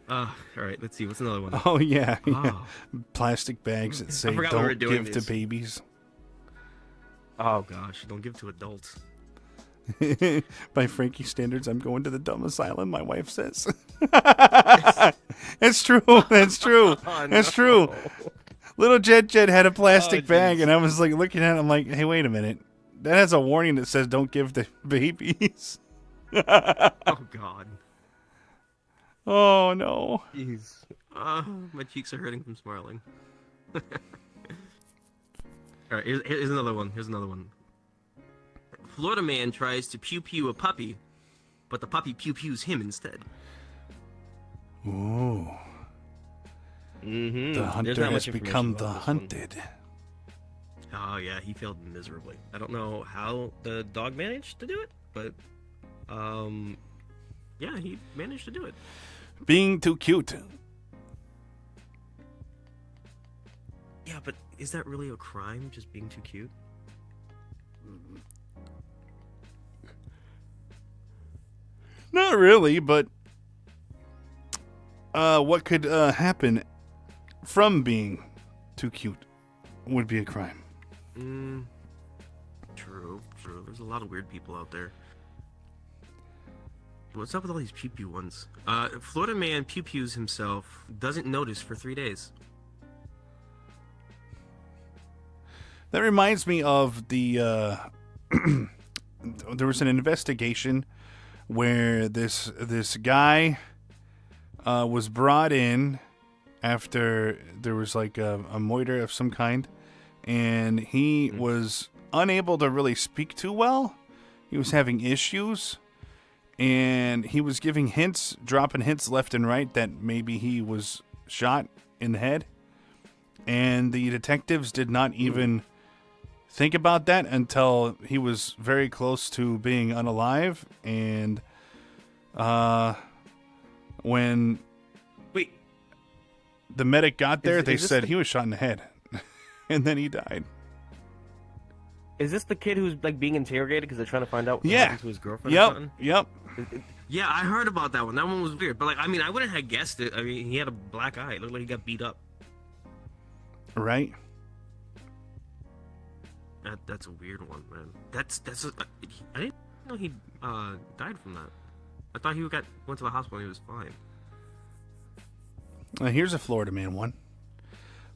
All right, let's see. What's another one? Oh, yeah. Oh. Plastic bags that say forgot we were don't doing give this. to babies. Oh, gosh. Don't give to adults. By Frankie standards, I'm going to the dumb asylum, my wife says. It's true. That's true. Oh, That's no. true. Little Jet had a plastic Oh, bag, jeez. and I was like looking at it. I'm like, hey, wait a minute. That has a warning that says don't give to babies. Oh, God. Oh, no. Jeez. My cheeks are hurting from smiling. All right, here's another one. Here's another one. Florida man tries to pew-pew a puppy, but the puppy pew-pews him instead. Ooh. Mm-hmm. The hunter has become the hunted. Oh, yeah, he failed miserably. I don't know how the dog managed to do it, but, yeah, he managed to do it. Being too cute. Yeah, but is that really a crime, just being too cute? Not really, but what could happen from being too cute would be a crime. True. There's a lot of weird people out there. What's up with all these pew-pew ones? Florida man pew-pews himself, doesn't notice for 3 days. That reminds me of the there was an investigation where this guy was brought in after there was like a moiter of some kind, and he was unable to really speak too well. He was having issues, and he was giving hints, dropping hints left and right that maybe he was shot in the head, and the detectives did not even think about that until he was very close to being unalive. And when Wait, the medic got there, they is this said the- he was shot in the head. And then he died. Is this the kid who's like being interrogated because they're trying to find out what Yeah. happened to his girlfriend? Or something? Yep. Yeah, I heard about that one. That one was weird. But like, I mean, I wouldn't have guessed it. I mean, he had a black eye. It looked like he got beat up. Right. That's a weird one, man. I didn't know he died from that. I thought he went to the hospital and he was fine. Here's a Florida man one.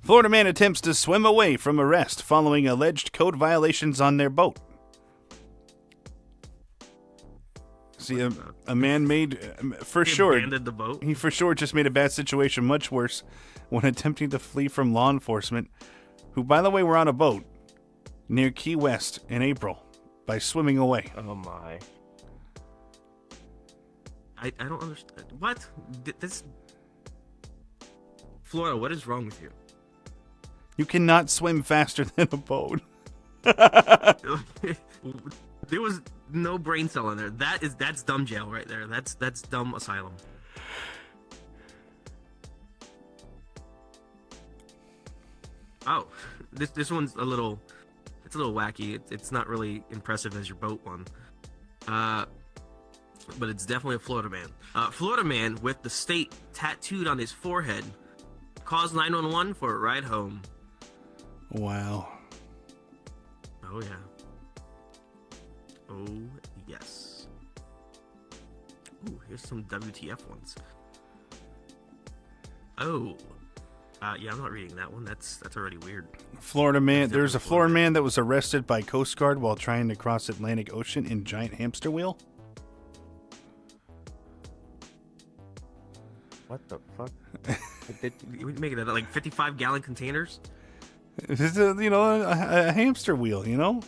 Florida man attempts to swim away from arrest following alleged code violations on their boat. See, a man made, for sure, abandoned the boat? He for sure just made a bad situation much worse when attempting to flee from law enforcement, who, by the way, were on a boat near Key West in April by swimming away. Oh, my. I don't understand. What? This... Florida, what is wrong with you? You cannot swim faster than a boat. There was no brain cell in there. That's dumb jail right there. That's dumb asylum. Oh, this one's a little wacky. It's not really impressive as your boat one. But it's definitely a Florida man. Florida man with the state tattooed on his forehead calls 911 for a ride home. Wow. Oh, yeah. Oh, yes. Ooh, here's some WTF ones. Oh. Yeah, I'm not reading that one. That's already weird. Florida man. There's a Florida man that was arrested by Coast Guard while trying to cross Atlantic Ocean in giant hamster wheel. What the fuck? We make it like 55-gallon containers? This is a hamster wheel, you know?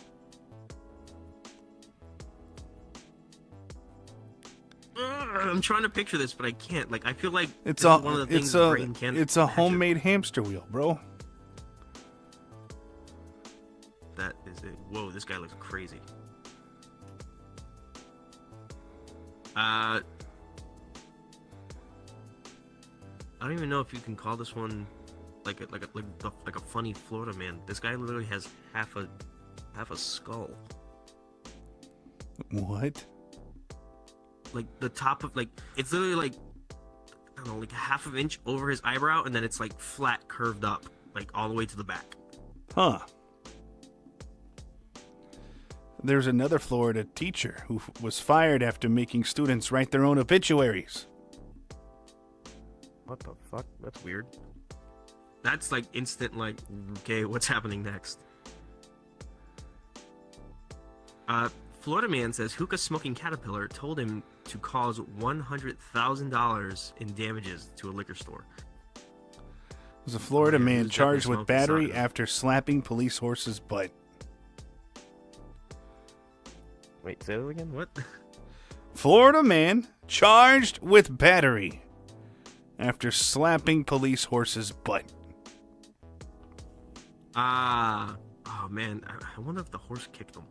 I'm trying to picture this, but I can't. Like, I feel like it's one of the things the brain can't it's a imagine. homemade hamster wheel, bro. That is it. Whoa, this guy looks crazy. I don't even know if you can call this one like a funny Florida man. This guy literally has half a skull. What? Like the top of it's literally like I don't know, like half an inch over his eyebrow, and then it's like flat curved up, like all the way to the back. Huh. There's another Florida teacher who was fired after making students write their own obituaries. What the fuck? That's weird. That's like instant, like, okay, what's happening next? Florida man says hookah smoking caterpillar told him to cause $100,000 in damages to a liquor store. There's a Florida man charged with battery saga. after slapping police horse's butt. Wait, say that again? What? Florida man charged with battery after slapping police horse's butt. Oh man, I wonder if the horse kicked him.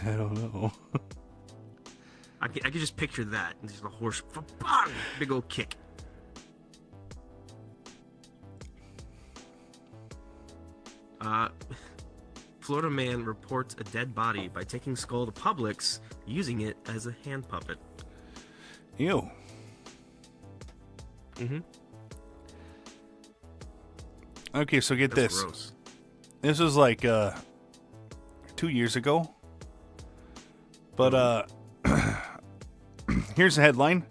I don't know. I could just picture that. And just the horse, bang, big old kick. Florida man reports a dead body by taking skull to Publix, using it as a hand puppet. Ew. Mm-hmm. Okay, so get That's this. Gross. This was like 2 years ago. But here's the headline.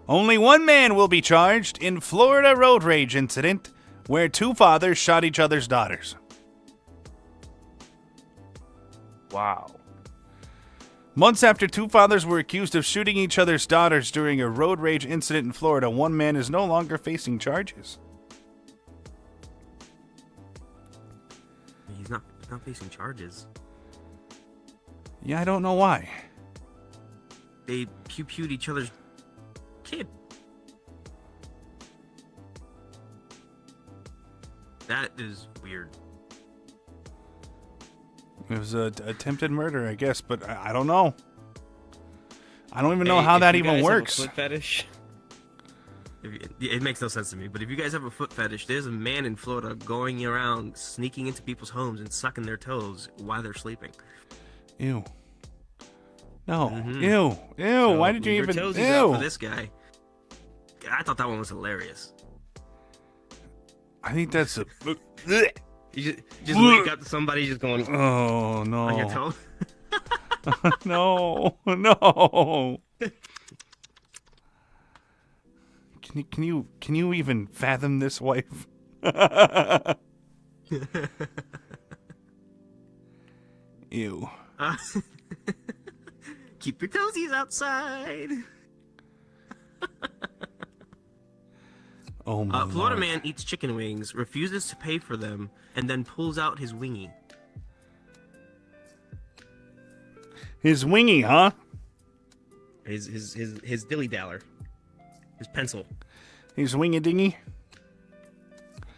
Only one man will be charged in Florida road rage incident where two fathers shot each other's daughters. Wow. Months after two fathers were accused of shooting each other's daughters during a road rage incident in Florida, one man is no longer facing charges. He's not facing charges. Yeah, I don't know why. They pew-pewed each other's kid. That is weird. It was a attempted murder, I guess, but I don't know. I don't even know how that even works. Foot fetish. It makes no sense to me, but if you guys have a foot fetish, there's a man in Florida going around sneaking into people's homes and sucking their toes while they're sleeping. Ew. No. Ew. So why did you even... Ew. Out for this guy. I thought that one was hilarious. I think that's a... You just wake up to somebody just going... Oh, no. On your toe? No. Can you even fathom this, wife? Ew. Keep your toesies outside. Oh my Florida Lord. man eats chicken wings, refuses to pay for them, and then pulls out his wingy. His wingy, huh? His dilly daller. His pencil. His wingy dingy.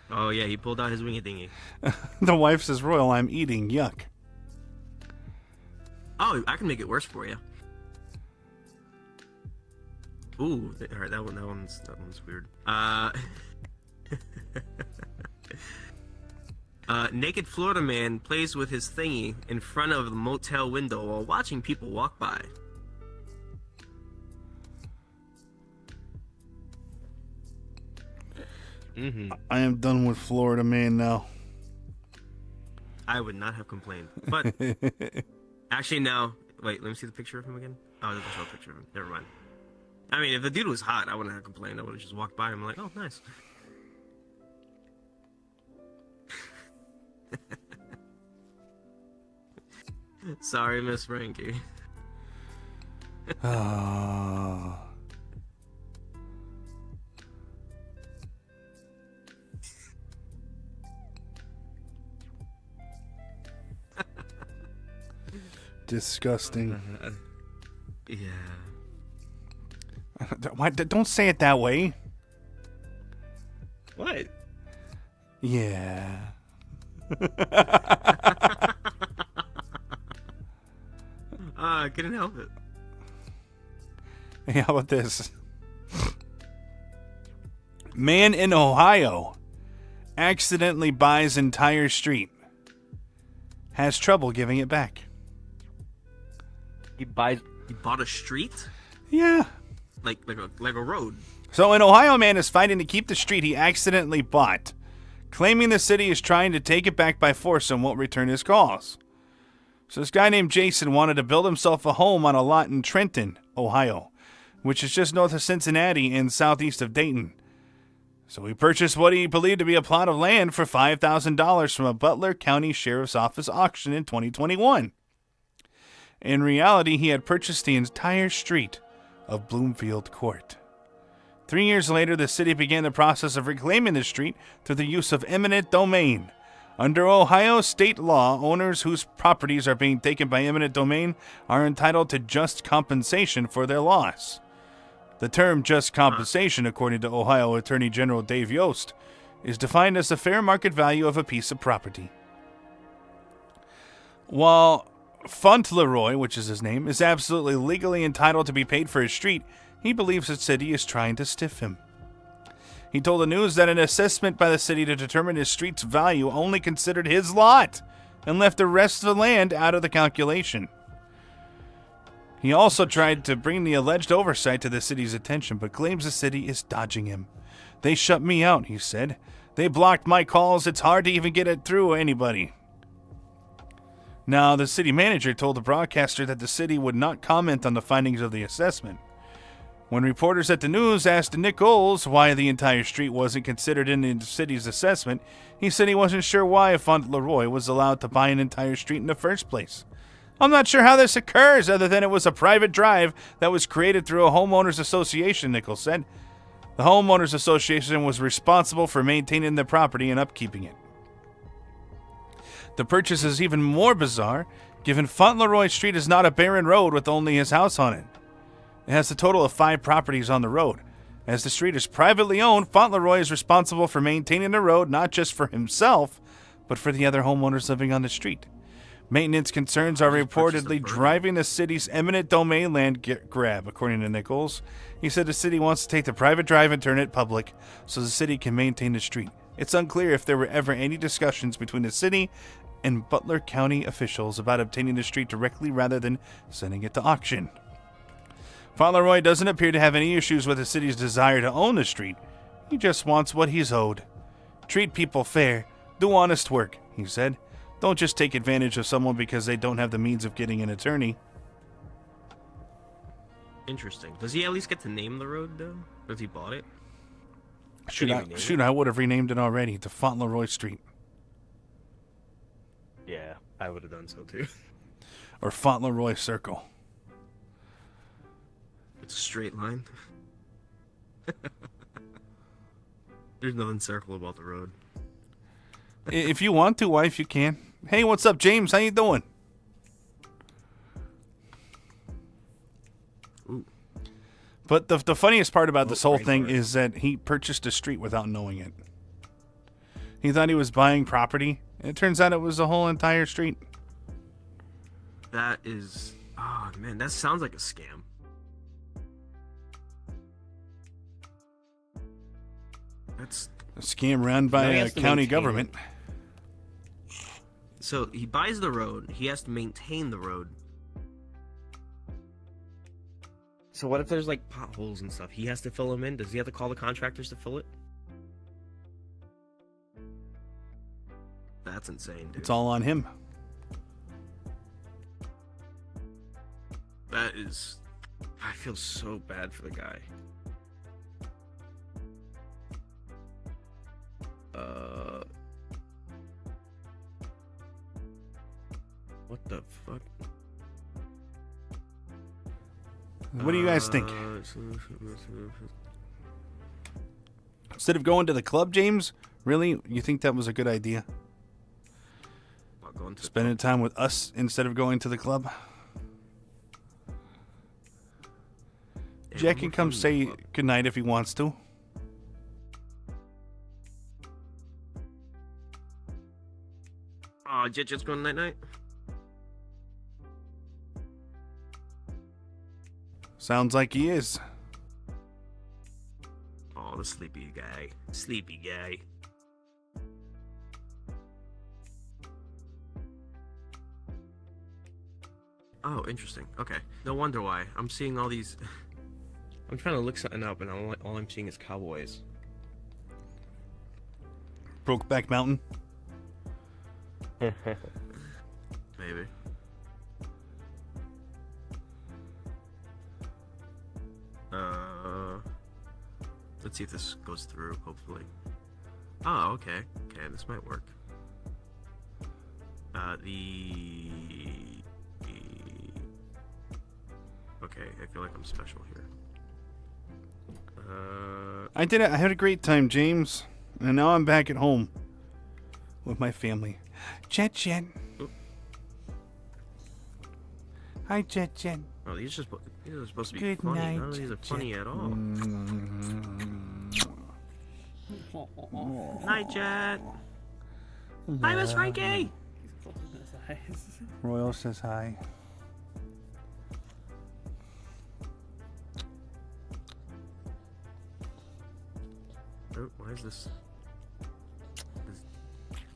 Oh yeah, he pulled out his wingy dingy. The wife says, "Royal, I'm eating. Yuck." Oh, I can make it worse for you. Ooh, all right, that one's weird. Naked Florida man plays with his thingy in front of the motel window while watching people walk by. I am done with Florida man now. I would not have complained, but actually no. Wait, let me see the picture of him again. Oh, there's no picture of him. Never mind. I mean, if the dude was hot, I wouldn't have complained. I would have just walked by him like, oh, nice. Sorry, Miss Frankie. Disgusting. Yeah. Why, don't say it that way. What? Yeah. I couldn't help it. Hey, how about this? Man in Ohio accidentally buys entire street. Has trouble giving it back. He bought a street? Yeah. Like a road. So an Ohio man is fighting to keep the street he accidentally bought, claiming the city is trying to take it back by force and won't return his calls. So this guy named Jason wanted to build himself a home on a lot in Trenton, Ohio, which is just north of Cincinnati and southeast of Dayton. So he purchased what he believed to be a plot of land for $5,000 from a Butler County Sheriff's Office auction in 2021. In reality, he had purchased the entire street of Bloomfield Court. 3 years later, the city began the process of reclaiming the street through the use of eminent domain. Under Ohio state law, owners whose properties are being taken by eminent domain are entitled to just compensation for their loss. The term just compensation, according to Ohio Attorney General Dave Yost, is defined as the fair market value of a piece of property. While Fauntleroy, which is his name, is absolutely legally entitled to be paid for his street, he believes the city is trying to stiff him. He told the news that an assessment by the city to determine his street's value only considered his lot and left the rest of the land out of the calculation. He also tried to bring the alleged oversight to the city's attention, but claims the city is dodging him. They shut me out, he said. They blocked my calls. It's hard to even get it through anybody. Now, the city manager told the broadcaster that the city would not comment on the findings of the assessment. When reporters at the news asked Nick Oles why the entire street wasn't considered in the city's assessment, he said he wasn't sure why Fauntleroy was allowed to buy an entire street in the first place. I'm not sure how this occurs, other than it was a private drive that was created through a homeowners association, Nichols said. The homeowners association was responsible for maintaining the property and upkeeping it. The purchase is even more bizarre, given Fauntleroy Street is not a barren road with only his house on it. It has a total of 5 properties on the road. As the street is privately owned, Fauntleroy is responsible for maintaining the road not just for himself, but for the other homeowners living on the street. Maintenance concerns are Just purchased a reportedly bird. driving the city's eminent domain land grab, according to Nichols. He said the city wants to take the private drive and turn it public so the city can maintain the street. It's unclear if there were ever any discussions between the city and Butler County officials about obtaining the street directly rather than sending it to auction. Fauntleroy doesn't appear to have any issues with the city's desire to own the street. He just wants what he's owed. Treat people fair. Do honest work, he said. Don't just take advantage of someone because they don't have the means of getting an attorney. Interesting. Does he at least get to name the road, though? If he bought it? Shoot, he rename it? I would have renamed it already to Fauntleroy Street. Yeah, I would have done so, too. Or Fauntleroy Circle. It's a straight line. There's nothing circle about the road. If you want to, wife, you can. Hey, what's up, James? How you doing? Ooh. But the funniest part about this whole thing rainforest. is that he purchased a street without knowing it. He thought he was buying property. It turns out it was the whole entire street. That is... Oh, man, that sounds like a scam. That's... A scam run Now by he a has to county maintain government. So, he buys the road. He has to maintain the road. So what if there's, like, potholes and stuff? He has to fill them in? Does he have to call the contractors to fill it? That's insane, dude. It's all on him. That is... I feel so bad for the guy. What the fuck? What do you guys think? Instead of going to the club, James, really? You think that was a good idea? Going to Spending time with us instead of going to the club? Yeah, Jack we're can come coming to the say club. goodnight if he wants to. Oh, Jet Jet's going night night. Sounds like he is. Oh, the sleepy guy. Sleepy guy. Oh, interesting. Okay. No wonder why. I'm seeing all these... I'm trying to look something up, and all I'm seeing is cowboys. Brokeback Mountain. Maybe. Let's see if this goes through, hopefully. Oh, okay. Okay, this might work. Okay, I feel like I'm special here. I did it. I had a great time, James. And now I'm back at home with my family. Jet Jet. Oop. Hi, Jet Jet. Oh, these are supposed to be Good funny. night, None of these are funny at all. Night, Jet. Hi, Miss Frankie. Royal says hi. Oh, why is this?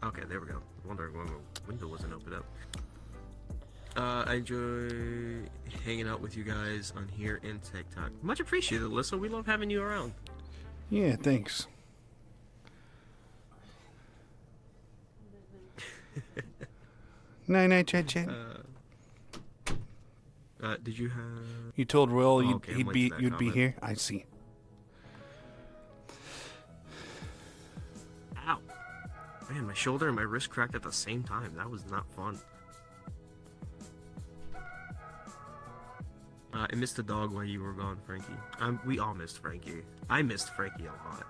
Okay, there we go. I wonder why my window wasn't open up. I enjoy hanging out with you guys on here and TikTok. Much appreciated, Alyssa. We love having you around. Yeah, thanks. Night, night, Jet Jet. Did you have? You told Royal Oh, you'd, okay, I'm late to that you'd be comment. here. I see. Ow! Man, my shoulder and my wrist cracked at the same time. That was not fun. I missed the dog while you were gone, Frankie. We all missed Frankie. I missed Frankie a lot.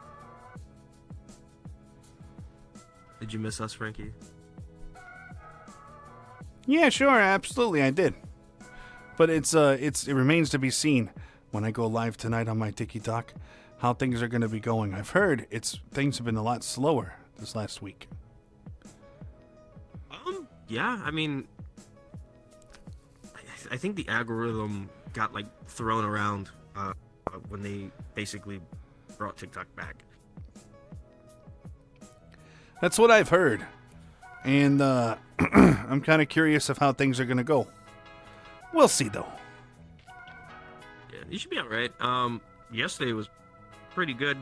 Did you miss us, Frankie? Yeah, sure, absolutely, I did. But it remains to be seen when I go live tonight on my TikTok how things are going to be going. I've heard things have been a lot slower this last week. Yeah, I mean, I think the algorithm got like thrown around when they basically brought TikTok back. That's what I've heard. And I'm kind of curious of how things are going to go. We'll see, though. Yeah, you should be all right. Yesterday was pretty good.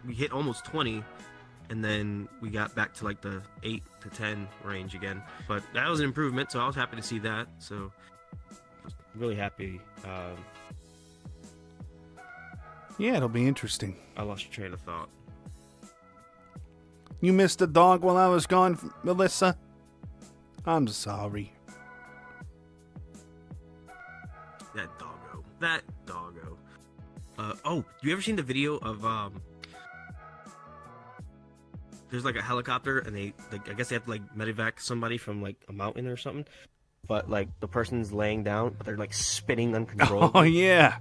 We hit almost 20, and then we got back to like the 8 to 10 range again. But that was an improvement, so I was happy to see that. So I was really happy. Yeah, it'll be interesting. I lost your train of thought. You missed the dog while I was gone, Melissa? I'm sorry. That doggo. Oh, you ever seen the video of there's like a helicopter and they like, I guess they have to like medevac somebody from like a mountain or something, but like the person's laying down but they're like spinning uncontrollably. Oh yeah.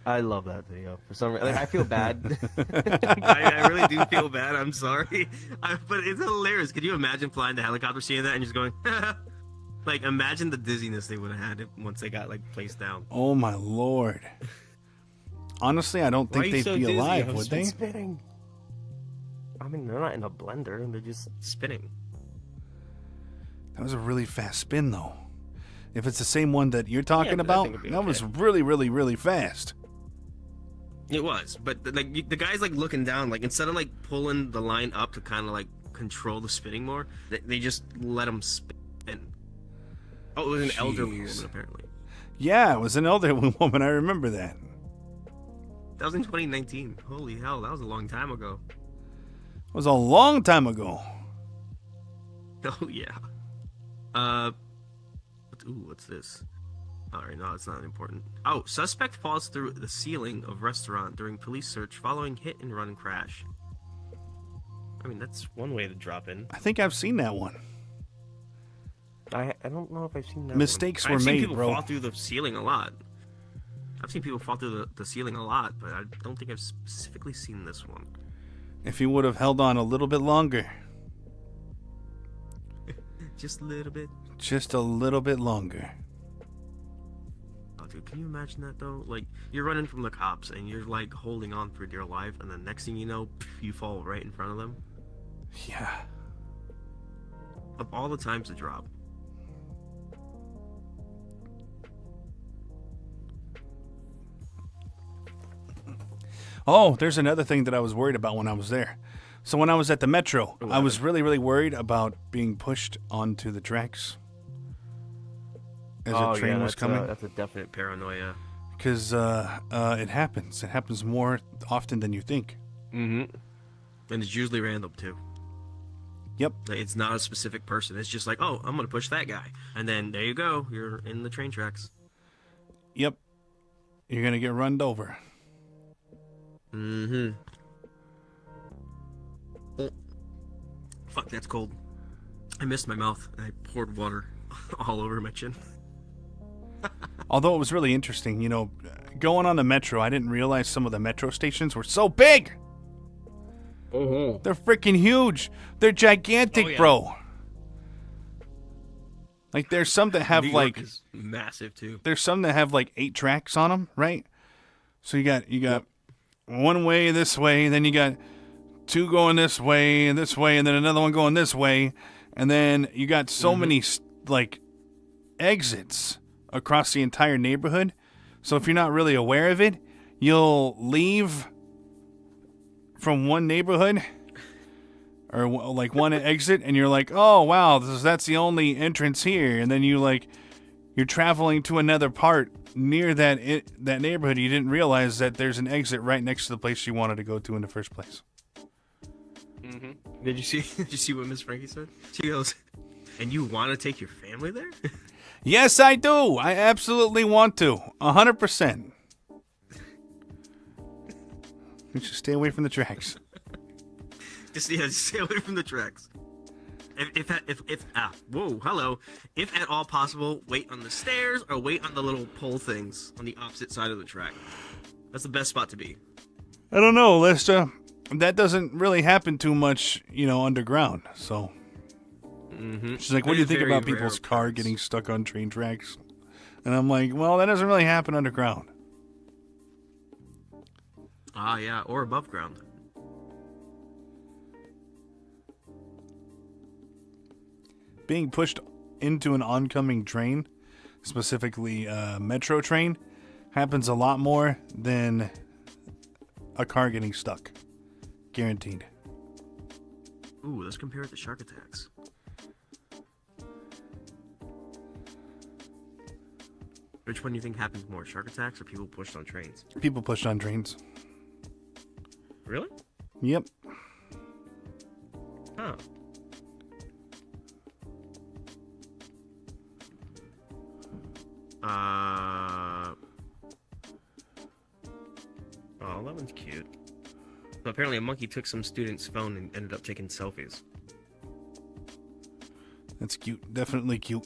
I love that video. For some reason, like, I feel bad. I really do feel bad. I'm sorry, but it's hilarious. Could you imagine flying the helicopter, seeing that, and just going, like, imagine the dizziness they would have had once they got like placed down. Oh my lord. Honestly, I don't think they'd be alive, would they? Spinning. I mean, they're not in a blender; they're just spinning. That was a really fast spin, though. If it's the same one that you're talking about, that was really, really, really fast. It was, but like the guy's like looking down, like instead of like pulling the line up to kind of like control the spinning more, they just let him spin. Oh, it was an elderly woman apparently. Yeah, it was an elderly woman. I remember that. That was in 2019. Holy hell, that was a long time ago. It was a long time ago. Oh yeah. What's this? Alright, no, it's not important. Oh, suspect falls through the ceiling of restaurant during police search following hit and run crash. I mean, that's one way to drop in. I think I've seen that one. I don't know if I've seen that. Mistakes one. were made, bro. I've seen people fall through the ceiling a lot. I've seen people fall through the ceiling a lot, but I don't think I've specifically seen this one. If he would have held on a little bit longer. Just a little bit. Just a little bit longer. Oh, dude, can you imagine that, though? Like, you're running from the cops, and you're, like, holding on for dear life, and then next thing you know, you fall right in front of them. Yeah. Of all the times to drop. Oh, there's another thing that I was worried about when I was there. So when I was at the Metro, I was really, really worried about being pushed onto the tracks as a train was coming. That's a definite paranoia. Because it happens. It happens more often than you think. Mm-hmm. And it's usually random, too. Yep. Like, it's not a specific person. It's just like, oh, I'm going to push that guy. And then there you go. You're in the train tracks. Yep. You're going to get run over. Mm-hmm. Oh. Fuck, that's cold. I missed my mouth. I poured water all over my chin. Although it was really interesting, you know, going on the Metro, I didn't realize some of the Metro stations were so big. Uh-huh. They're freaking huge. They're gigantic, bro. Like, there's some that have, New York is massive, too. There's some that have, like, 8 tracks on them, right? So you got one way this way, then you got 2 going this way, and then another one going this way, and then you got so many, like, exits across the entire neighborhood. So if you're not really aware of it, you'll leave from one neighborhood or like one exit, and you're like, oh wow, that's the only entrance here, and then you're traveling to another part near that neighborhood. You didn't realize that there's an exit right next to the place you wanted to go to in the first place. Mm-hmm. Did you see what Miss Frankie said? She goes, and you want to take your family there? Yes, I do. I absolutely want to. 100%. You should stay away from the tracks. Just stay away from the tracks. If at all possible, wait on the stairs or wait on the little pole things on the opposite side of the track. That's the best spot to be. I don't know, Lester. That doesn't really happen too much, underground. So Mm-hmm. She's like, what do you think about people's car getting stuck on train tracks? And I'm like, well, that doesn't really happen underground. Ah, yeah, or above ground. Being pushed into an oncoming train, specifically a metro train, happens a lot more than a car getting stuck. Guaranteed. Ooh, let's compare it to shark attacks. Which one do you think happens more, shark attacks or people pushed on trains? People pushed on trains. Really? Yep. Huh. Oh, that one's cute. So apparently a monkey took some student's phone and ended up taking selfies. That's cute. Definitely cute.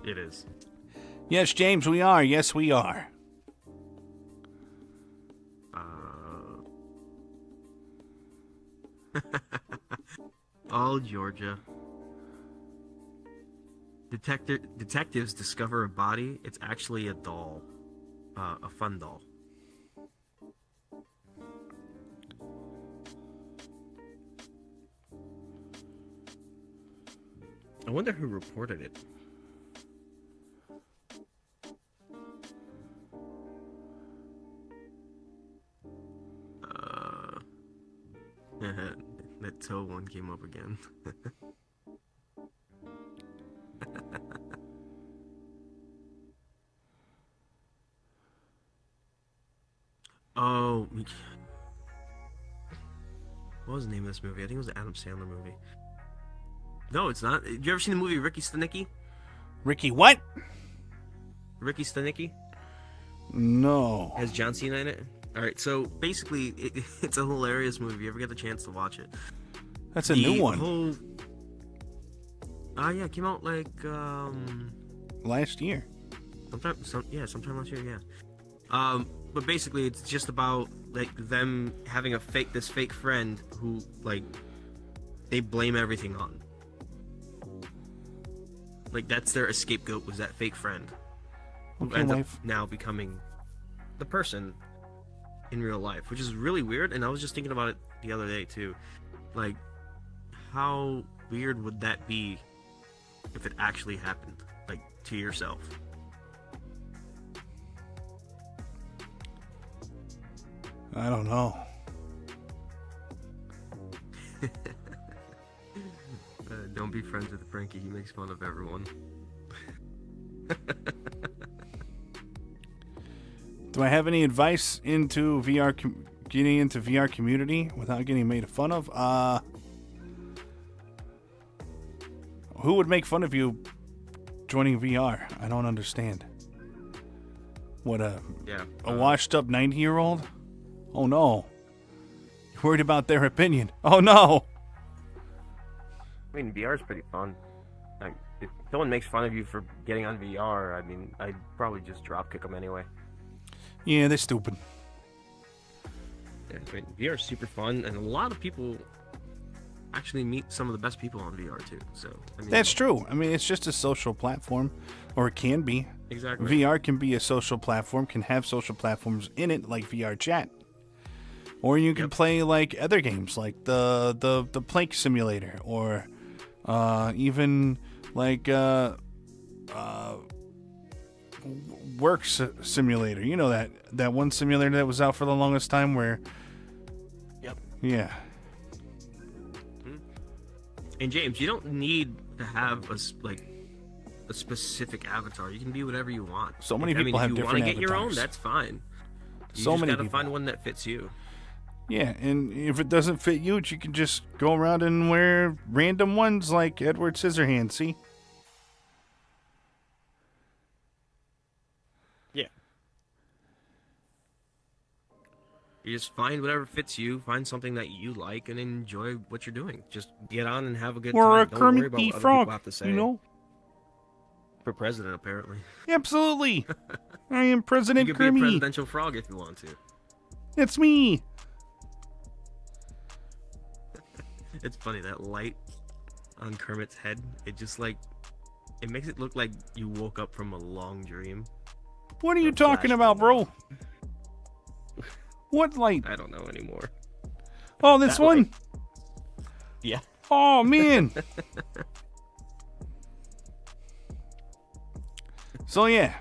It is. Yes, James, we are. Yes, we are. Oh, Georgia. Detectives discover a body. It's actually a doll. A fun doll. I wonder who reported it. That toe one came up again. Oh, what was the name of this movie? I think it was the Adam Sandler movie. No, it's not. Did you ever seen the movie Ricky Stenicki? Ricky what? Ricky Stenicki? No. Has John Cena in it? Alright, so basically, it's a hilarious movie. If you ever get the chance to watch it. That's a new one. Yeah, it came out like, last year. Sometime last year, yeah. But basically, it's just about, like, them having this fake friend who, like, they blame everything on. Like, that's their scapegoat, was that fake friend. Who ends up now becoming the person in real life, which is really weird. And I was just thinking about it the other day too. Like, how weird would that be if it actually happened, like, to yourself? I don't know. Don't be friends with Frankie. He makes fun of everyone. Do I have any advice into getting into VR community without getting made fun of? Who would make fun of you joining VR? I don't understand. What, a washed up 90-year-old? Oh no. You're worried about their opinion. Oh no. I mean, VR is pretty fun. If someone makes fun of you for getting on VR, I mean, I'd probably just drop kick them anyway. Yeah, they're stupid. Yeah, I mean, VR is super fun, and a lot of people actually meet some of the best people on VR too. So I mean, that's true. I mean, it's just a social platform, or it can be. Exactly. VR can be a social platform, can have social platforms in it, like VR chat. Or you can play like other games, like the plank simulator, or even like works simulator. You know that one simulator that was out for the longest time where. Yep. Yeah. And James, you don't need to have a specific avatar. You can be whatever you want. So many people have different avatars. If you want to get your own, that's fine. You so just many gotta people. find one that fits you. Yeah, and if it doesn't fit you can just go around and wear random ones like Edward Scissorhands, see? Yeah. You just find whatever fits you, find something that you like, and enjoy what you're doing. Just get on and have a good time. Or a Don't worry Kermit about the what other Frog, people have to say. you know? For president, apparently. Absolutely. I am President You could be a Kermit. presidential frog if you want to. It's me. It's funny, that light on Kermit's head, it just like it makes it look like you woke up from a long dream. What are you Or talking flash about, forward. bro? What light? I don't know anymore. Oh, this That one? light. Yeah. Oh, man. So, yeah.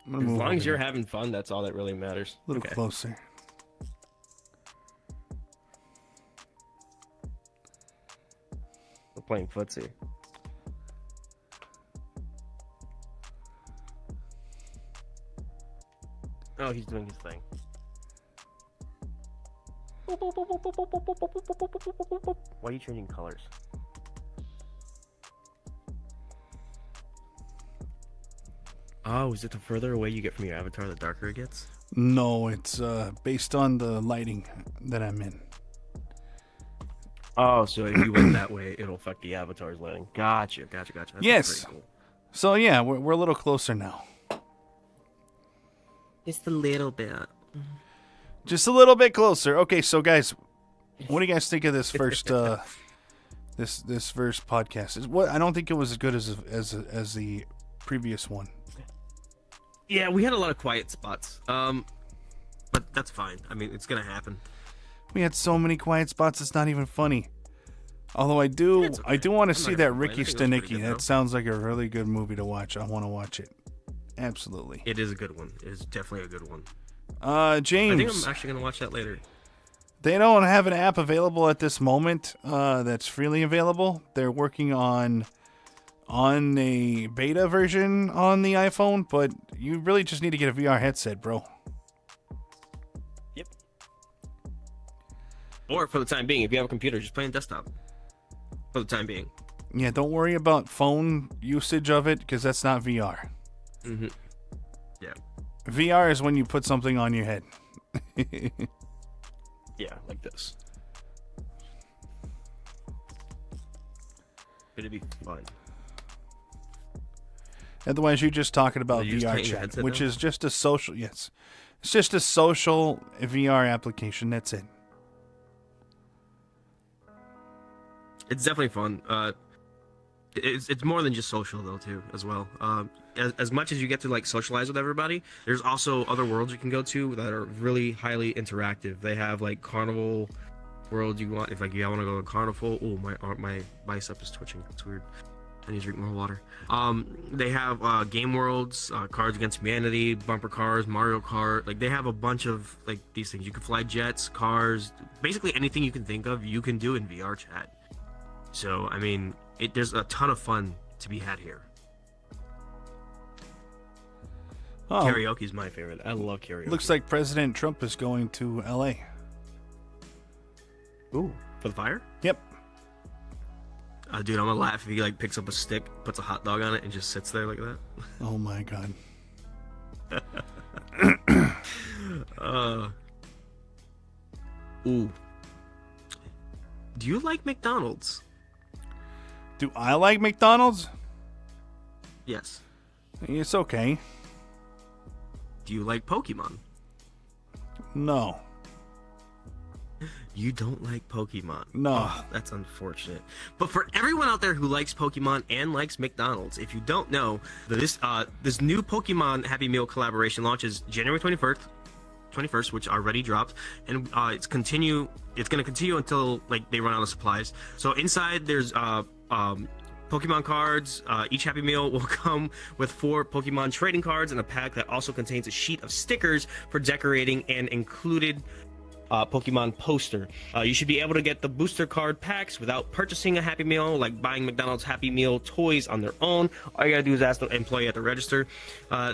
I'm gonna As move long over as you're here having fun, that's all that really matters. a little Okay. closer. We're playing footsie. Oh, he's doing his thing. Why are you changing colors? Oh, is it the further away you get from your avatar, the darker it gets? No, it's based on the lighting that I'm in. Oh, so if you went that way, it'll affect the avatar's lighting. Gotcha. That's Yes. pretty cool. So, yeah, we're a little closer now. Just a little bit. Just a little bit closer. Okay, so guys, what do you guys think of this first this first podcast? What I don't think it was as good as the previous one. Yeah, we had a lot of quiet spots. But that's fine. I mean, it's gonna happen. We had so many quiet spots. It's not even funny. Although I do It's okay. want I'm to not see gonna that complain. Ricky I think it was pretty Stenicki. good, That though. sounds like a really good movie to watch. I want to watch it. Absolutely. It is a good one. It is definitely a good one. James. I think I'm actually gonna watch that later. They don't have an app available at this moment that's freely available. They're working on a beta version on the iPhone, but you really just need to get a VR headset, bro. Yep. Or for the time being, if you have a computer, just play on desktop. For the time being. Yeah, don't worry about phone usage of it because that's not VR. Mm-hmm. Yeah. VR is when you put something on your head. Yeah, like this. It'd be fun. Otherwise, you're just talking about So you just VR take your chat, headset which down? is just a social. Yes, it's just a social VR application. That's it. It's definitely fun. It's more than just social though too as well. As much as you get to like socialize with everybody, there's also other worlds you can go to that are really highly interactive. They have like carnival world you want if like you want to go to carnival. Oh, my bicep is twitching. It's weird. I need to drink more water. They have game worlds, Cards Against Humanity, bumper cars, Mario Kart. Like they have a bunch of like these things. You can fly jets, cars, basically anything you can think of, you can do in VR chat. So I mean, there's a ton of fun to be had here. Oh, Karaoke's my favorite. I love karaoke. looks like President Trump is going to LA. Ooh, for the fire? Yep. Dude, I'm gonna laugh if he like picks up a stick, puts a hot dog on it, and just sits there like that. Oh my God. Ooh. Do you like McDonald's? Do I like McDonald's? Yes. It's okay. Do you like Pokemon? No. You don't like Pokemon. No. Oh, that's unfortunate. But for everyone out there who likes Pokemon and likes McDonald's, if you don't know, this new Pokemon Happy Meal collaboration launches January 21st, which already dropped, and it's going to continue until like they run out of supplies. So inside there's Pokemon cards. Each Happy Meal will come with 4 Pokemon trading cards and a pack that also contains a sheet of stickers for decorating and included Pokemon poster. You should be able to get the booster card packs without purchasing a Happy Meal, like buying McDonald's Happy Meal toys on their own. All you gotta do is ask the employee at the register.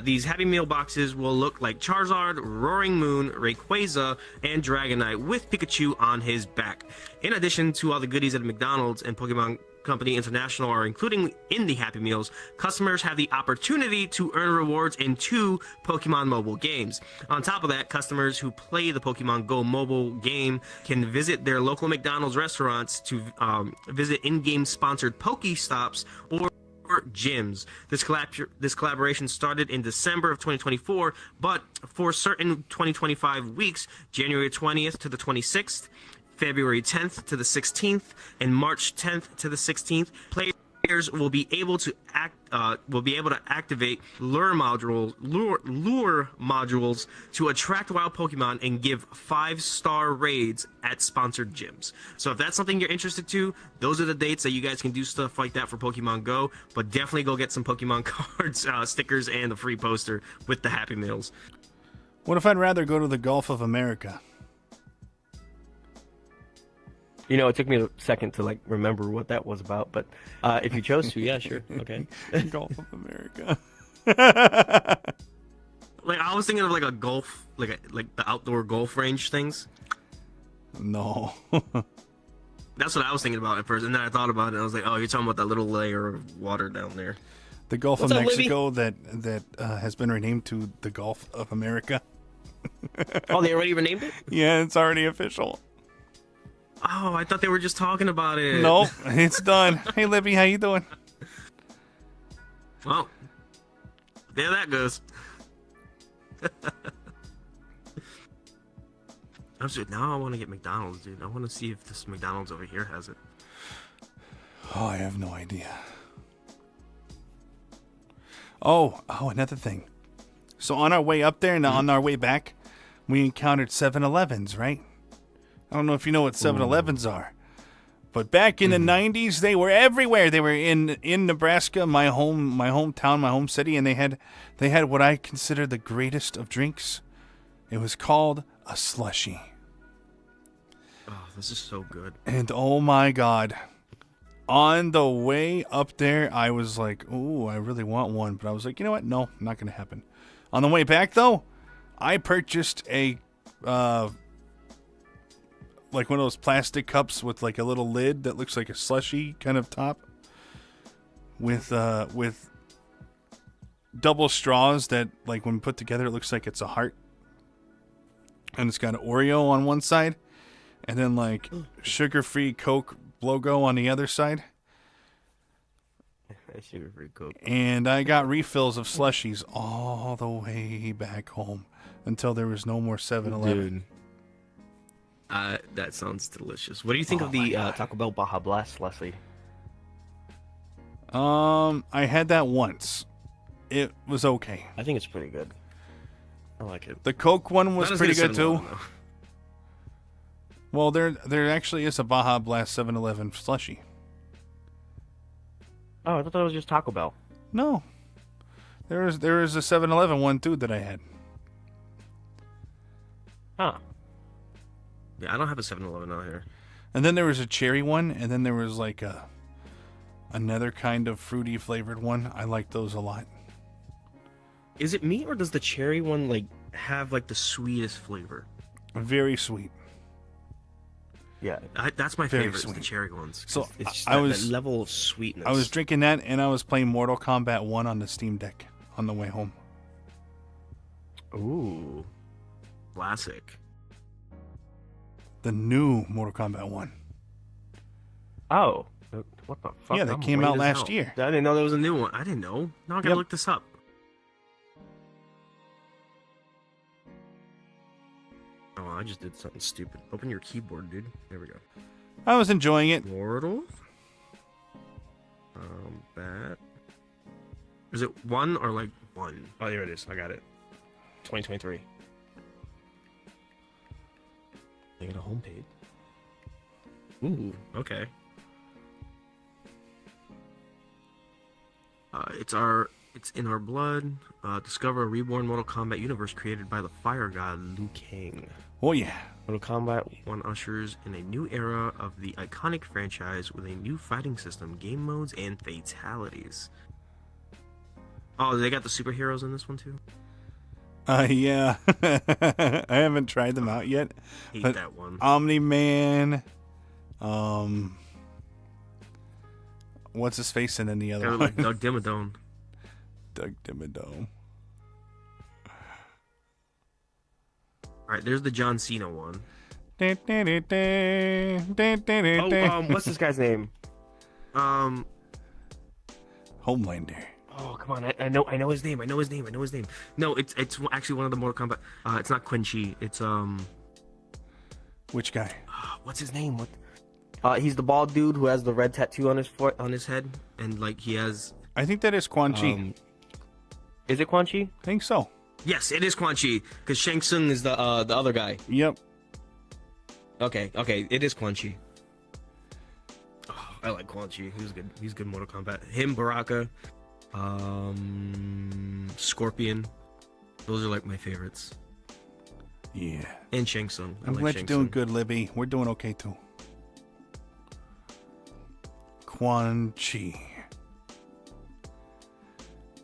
These Happy Meal boxes will look like Charizard, Roaring Moon, Rayquaza, and Dragonite with Pikachu on his back. In addition to all the goodies at McDonald's and Pokemon Company International are including in the Happy Meals, customers have the opportunity to earn rewards in 2 Pokemon mobile games. On top of that, customers who play the Pokemon Go mobile game can visit their local McDonald's restaurants to visit in-game sponsored Pokestops or gyms. This collaboration started in December of 2024, but for certain 2025 weeks, January 20th to the 26th, February 10th to the 16th, and March 10th to the 16th. Players will be able to activate lure modules to attract wild Pokemon and give 5-star raids at sponsored gyms. So if that's something you're interested to, those are the dates that you guys can do stuff like that for Pokemon Go. But definitely go get some Pokemon cards, stickers, and a free poster with the Happy Meals. What if I'd rather go to the Gulf of America? You know, it took me a second to like remember what that was about, but if you chose to, yeah, sure, okay. Gulf of America. Like I was thinking of like a golf, like the outdoor golf range things. No. That's what I was thinking about at first, and then I thought about it, and I was like, oh, you're talking about that little layer of water down there. The Gulf What's of up, Mexico that has been renamed to the Gulf of America. Oh, they already renamed it? Yeah, it's already official. Oh, I thought they were just talking about it. No, it's done. Hey, Libby, how you doing? Well, there that goes. Now I want to get McDonald's, dude. I want to see if this McDonald's over here has it. Oh, I have no idea. Oh, another thing. So on our way up there and on our way back, we encountered 7-Elevens, right? I don't know if you know what 7-Elevens are. But back in the 90s, they were everywhere. They were in Nebraska, my hometown, my home city, and they had what I consider the greatest of drinks. It was called a slushie. Oh, this is so good. And oh my God. On the way up there, I was like, "Ooh, I really want one." But I was like, "You know what? No, not going to happen." On the way back, though, I purchased a like one of those plastic cups with like a little lid that looks like a slushy kind of top with double straws that like when put together it looks like it's a heart, and it's got an Oreo on one side and then like sugar-free Coke logo on the other side. Sugar-free Coke. And I got refills of slushies all the way back home until there was no more 7-Eleven. Dude. That sounds delicious. What do you think of the Taco Bell Baja Blast, Leslie? I had that once. It was okay. I think it's pretty good. I like it. The Coke one was pretty good too. Though. Well, there actually is a Baja Blast 7-Eleven slushie. Oh, I thought that was just Taco Bell. No. There is a 7-Eleven one too that I had. Huh. Yeah, I don't have a 7-Eleven out here. And then there was a cherry one, and then there was like another kind of fruity flavored one. I like those a lot. Is it me, or does the cherry one like have like the sweetest flavor? Very sweet. Yeah, that's my Very favorite. Is sweet. the cherry ones. So it's just that that level of sweetness. I was drinking that, and I was playing Mortal Kombat 1 on the Steam Deck on the way home. Ooh, classic. The new Mortal Kombat 1. Oh, what the fuck? Yeah, that I'm came late out as last hell. year. I didn't know there was a new one. I didn't know. Now I gotta look this up. Oh, I just did something stupid. Open your keyboard, dude. There we go. I was enjoying it. Mortal Kombat. Is it 1 or like 1? Oh, there it is. I got it. 2023. They got a homepage. Ooh, okay. It's in our blood. Discover a reborn Mortal Kombat universe created by the fire god Liu Kang. Oh yeah. Mortal Kombat 1 ushers in a new era of the iconic franchise with a new fighting system, game modes, and fatalities. Oh, they got the superheroes in this one too? Yeah. I haven't tried them out yet. Hate that one. Omni-Man. What's his face in the other Kind one? of like Doug Dimmadome. Doug Dimmadome. Alright, there's the John Cena one. Oh, What's this guy's name? Homelander. Oh, come on! I know his name. I know his name. No, it's actually one of the Mortal Kombat. It's not Quan Chi. It's Which guy? What's his name? What? He's the bald dude who has the red tattoo on his head, and like he has. I think that is Quan Chi. Is it Quan Chi? I think so. Yes, it is Quan Chi, because Shang Tsung is the other guy. Yep. Okay, it is Quan Chi. Oh, I like Quan Chi. He's good. He's good in Mortal Kombat. Him, Baraka, Scorpion. Those are like my favorites. Yeah. And Shang Tsung. I'm glad you're doing good, Libby. We're doing okay too. Quan Chi.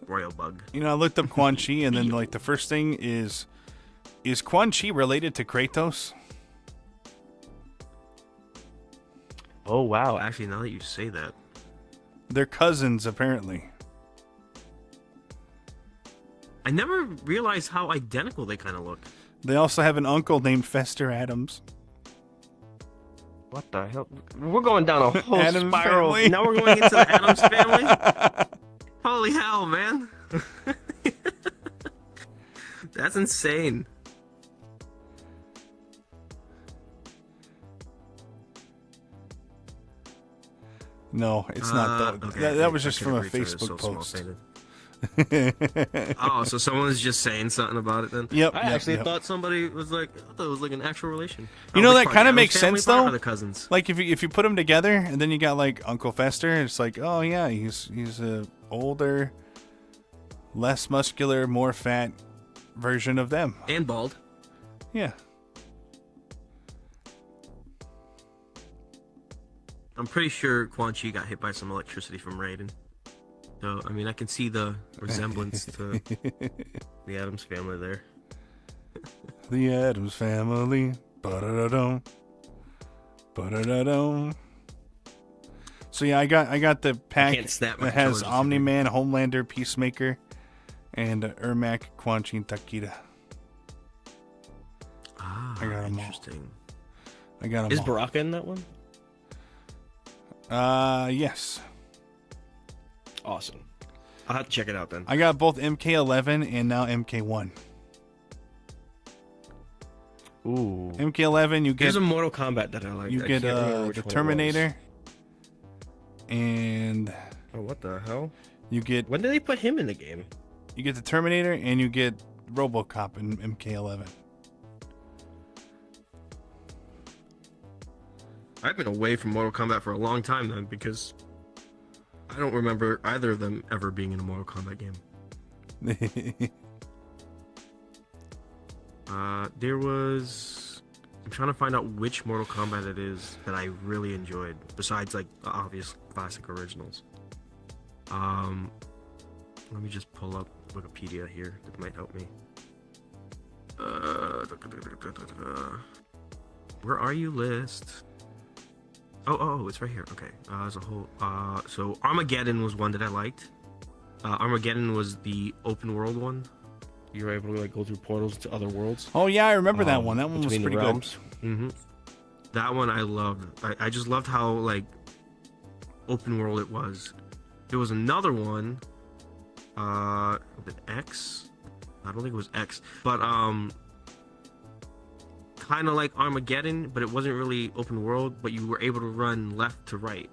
Royal Bug. You know, I looked up Quan Chi, and then like the first thing is Quan Chi related to Kratos? Oh wow! Actually, now that you say that, They're cousins apparently. I never realized how identical they kind of look. They also have an uncle named Fester Adams. What the hell? We're going down a whole Addams spiral. family. Now we're going into the Addams family. Holy hell, man! That's insane. No, it's not. Okay, That was just I from a couldn't reach it. It's Facebook so post. small-painted. Oh, so someone's just saying something about it then? Yep, I yep, actually yep. thought somebody was like, I thought it was like an actual relation. You know, Which that part, kind of Addams makes family sense, part though. Or the cousins. Like if you put them together, and then you got like Uncle Fester, it's like, oh yeah, he's a older, less muscular, more fat version of them. And bald. Yeah. I'm pretty sure Quan Chi got hit by some electricity from Raiden. So, I mean, I can see the resemblance to the Addams family there. The Addams family. Ba-da-da-dum. Ba-da-da-dum. So yeah, I got the pack can't snap my that has controller, Omni-Man, Homelander, Peacemaker, and Ermac, Quan Chi, and Takeda. Ah, I got 'em all. interesting. I got them Is all. Baraka in that one? Yes. Awesome. I'll have to check it out then. I got both MK11 and now MK1. Ooh. MK11, you There's get a Mortal Kombat that I like. you I get can't remember which the one it was. Terminator, and Oh, what the hell? you get When did they put him in the game? the Terminator, and you get RoboCop in MK11. I've been away from Mortal Kombat for a long time then because I don't remember either of them ever being in a Mortal Kombat game. There was... I'm trying to find out which Mortal Kombat it is that I really enjoyed, besides like the obvious classic originals. Let me just pull up Wikipedia here. That might help me. Where are you, list? Oh, it's right here. Okay. As a whole, so Armageddon was one that I liked. Armageddon was the open world one. You were able to like go through portals to other worlds. Oh yeah, I remember that one. That one was between the pretty good. realms. Mm-hmm. That one I loved. I just loved how like open world it was. There was another one. Was it X? I don't think it was X, but kind of like Armageddon, but it wasn't really open world. But you were able to run left to right.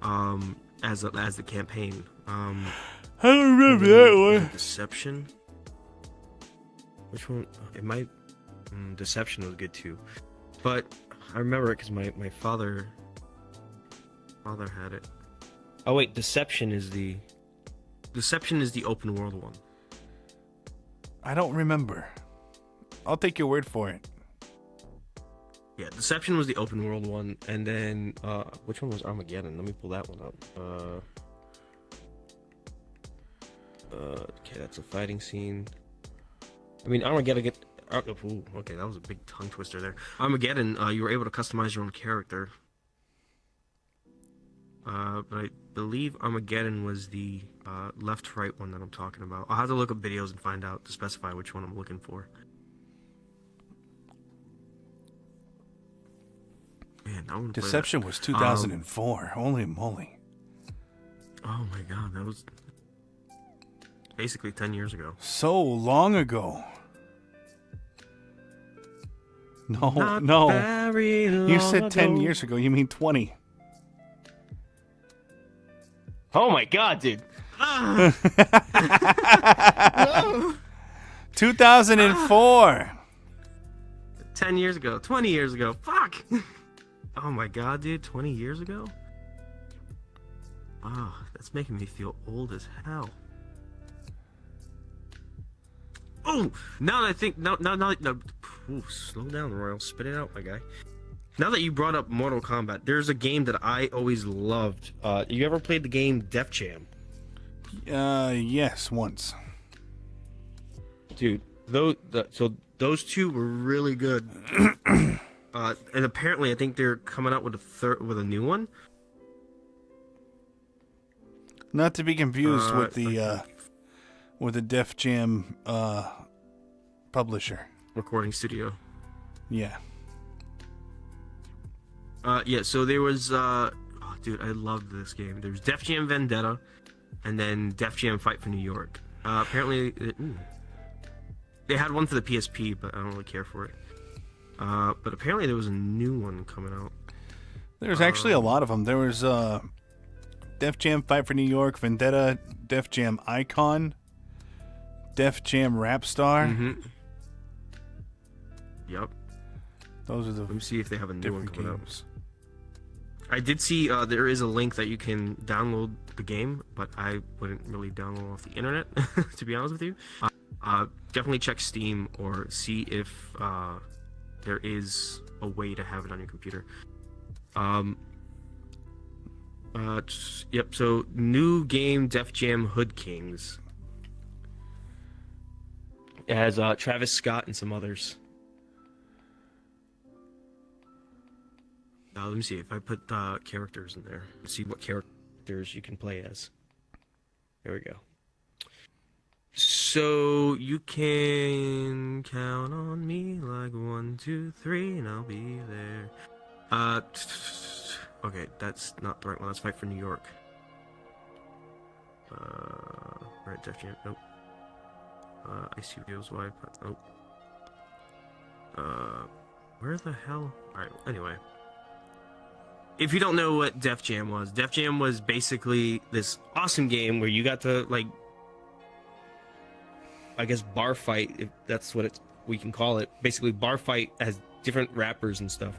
As the campaign. I don't remember that one. Deception. Which one? It might. Deception was good too, but I remember it because my father had it. Oh wait, Deception is the open world one. I don't remember. I'll take your word for it. Yeah, Deception was the open world one, and then which one was Armageddon? Let me pull that one up. Okay, that's a fighting scene. I mean, Armageddon. Okay, that was a big tongue twister there. Armageddon, you were able to customize your own character. But I believe Armageddon was the left-right one that I'm talking about. I'll have to look up videos and find out to specify which one I'm looking for. Man, I want to Deception was 2004. Holy moly. Oh my god, that was basically 10 years ago. So long ago. No, Not no. very long You said 10 ago. years ago. You mean 20. Oh my god, dude. 2004. 10 years ago. 20 years ago. Fuck. Oh my god, dude. 20 years ago? Oh, that's making me feel old as hell. Oh, now that I think, no. Ooh, slow down, Royal. Spit it out, my guy. Now that you brought up Mortal Kombat, there's a game that I always loved. You ever played the game Def Jam? Yes, once. Dude, so those two were really good. And apparently, I think they're coming out with a new one. Not to be confused with the Def Jam publisher. Recording studio. Yeah. Yeah. So there was, oh, dude, I loved this game. There was Def Jam Vendetta, and then Def Jam Fight for New York. Apparently, they had one for the PSP, but I don't really care for it. But apparently, there was a new one coming out. There's actually a lot of them. There was Def Jam Fight for New York, Vendetta, Def Jam Icon, Def Jam Rap Star. Mm-hmm. Yep. Those are the Let me see if they have a new one different coming games. out. I did see there is a link that you can download the game, but I wouldn't really download off the internet, to be honest with you. Definitely check Steam or see if there is a way to have it on your computer. Yep, so new game Def Jam Hood Kings. It has Travis Scott and some others. Let me see if I put characters in there. Let's see what characters you can play as. There we go. So you can count on me like 1, 2, 3, and I'll be there. Okay, that's not the right one. Let's Fight for New York. Right, Def Jam. Nope. ICVO's wipe. Nope. Where the hell? Alright, anyway. If you don't know what Def Jam was basically this awesome game where you got to, like, I guess bar fight, if that's what we can call it. Basically, bar fight as different rappers and stuff.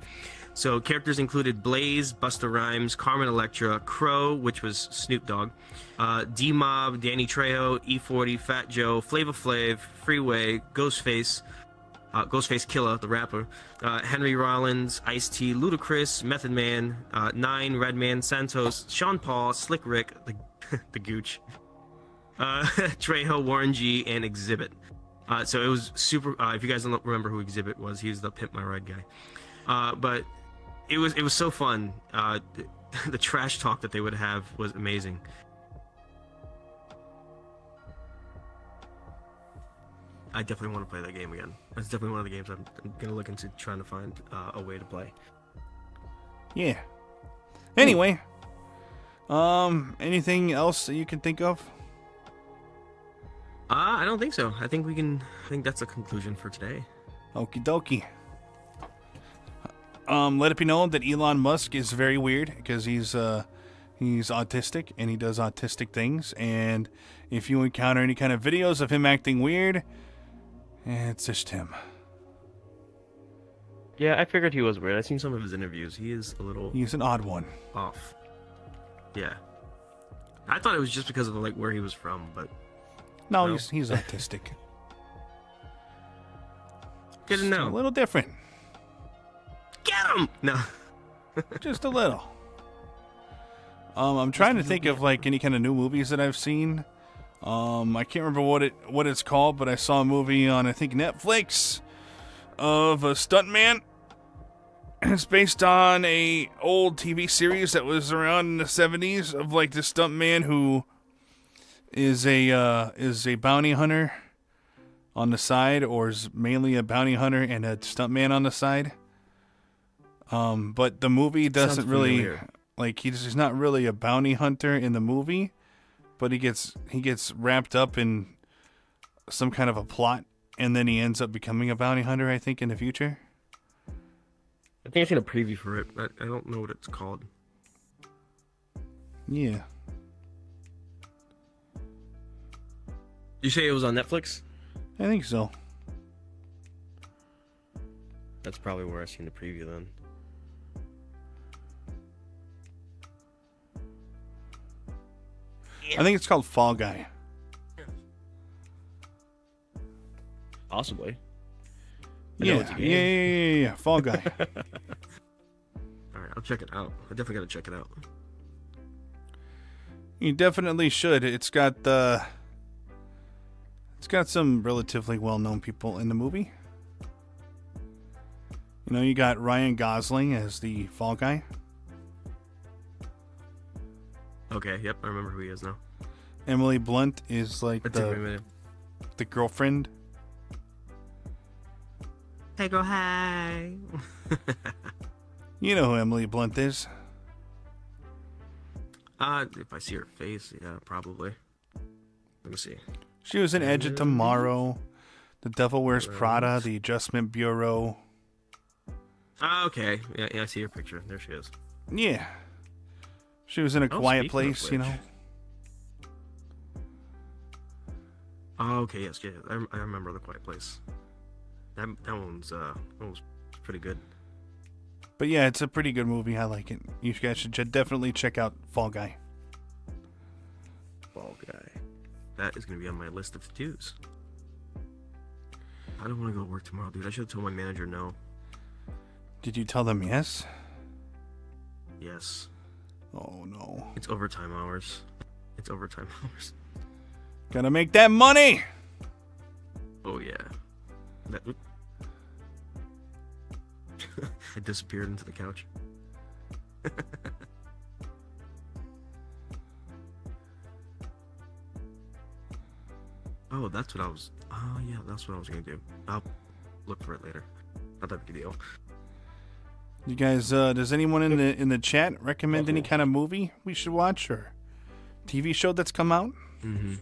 So characters included Blaze, Busta Rhymes, Carmen Electra, Crow, which was Snoop Dogg, D-Mob, Danny Trejo, E40, Fat Joe, Flava Flav, Freeway, Ghostface, Ghostface Killah, the rapper, Henry Rollins, Ice-T, Ludacris, Method Man, Nine, Redman, Santos, Sean Paul, Slick Rick, the Gooch, Trejo, Warren G, and Exhibit. So it was super. If you guys don't remember who Exhibit was, he was the Pimp My Ride guy. But it was so fun. The trash talk that they would have was amazing. I definitely want to play that game again. That's definitely one of the games I'm gonna look into trying to find a way to play. Yeah. Anyway, anything else that you can think of? I don't think so. I think that's a conclusion for today. Okie dokie. Let it be known that Elon Musk is very weird because he's autistic and he does autistic things. And if you encounter any kind of videos of him acting weird, it's just him. Yeah, I figured he was weird. I've seen some of his interviews. He is a little. He's an odd one. Off. Yeah. I thought it was just because of where he was from, but no, no. he's autistic. Good to know. A little different. Get him! No. Just a little. I'm trying to think of any kind of new movies that I've seen. I can't remember what it's called, but I saw a movie on I think Netflix of a stuntman. It's based on a old TV series that was around in the 70s of this stuntman who is a bounty hunter on the side, or is mainly a bounty hunter and a stuntman on the side. But the movie doesn't really he's not really a bounty hunter in the movie, but he gets wrapped up in some kind of a plot, and then he ends up becoming a bounty hunter, I think, in the future. I think I've seen a preview for it. I don't know what it's called. Yeah. You say it was on Netflix? I think so. That's probably where I seen the preview then. I think it's called Fall Guy. Possibly. Yeah. Fall Guy. Alright, I'll check it out. I definitely gotta check it out. You definitely should. It's got some relatively well-known people in the movie. You know, you got Ryan Gosling as the Fall Guy. Okay, yep, I remember who he is now. Emily Blunt is like the girlfriend. Hey girl, hi. You know who Emily Blunt is. If I see her face, yeah, probably. Let me see. She was in Edge of Tomorrow, The Devil Wears Prada, The Adjustment Bureau. Okay. Yeah, I see her picture. There she is. Yeah. She was in A Quiet Place, you know. Oh, okay, yes, yeah. I remember The Quiet Place. That one's pretty good. But yeah, it's a pretty good movie. I like it. You guys should definitely check out Fall Guy. Fall Guy. That is going to be on my list of to-dos. I don't want to go to work tomorrow, dude. I should have told my manager no. Did you tell them yes? Yes. Oh, no. It's overtime hours. Gotta make that money! Oh, yeah. I disappeared into the couch. Oh, that's what I was... Oh, yeah, that's what I was going to do. I'll look for it later. Not that big a deal. You guys, does anyone in the chat recommend any kind of movie we should watch or TV show that's come out? Mm-hmm.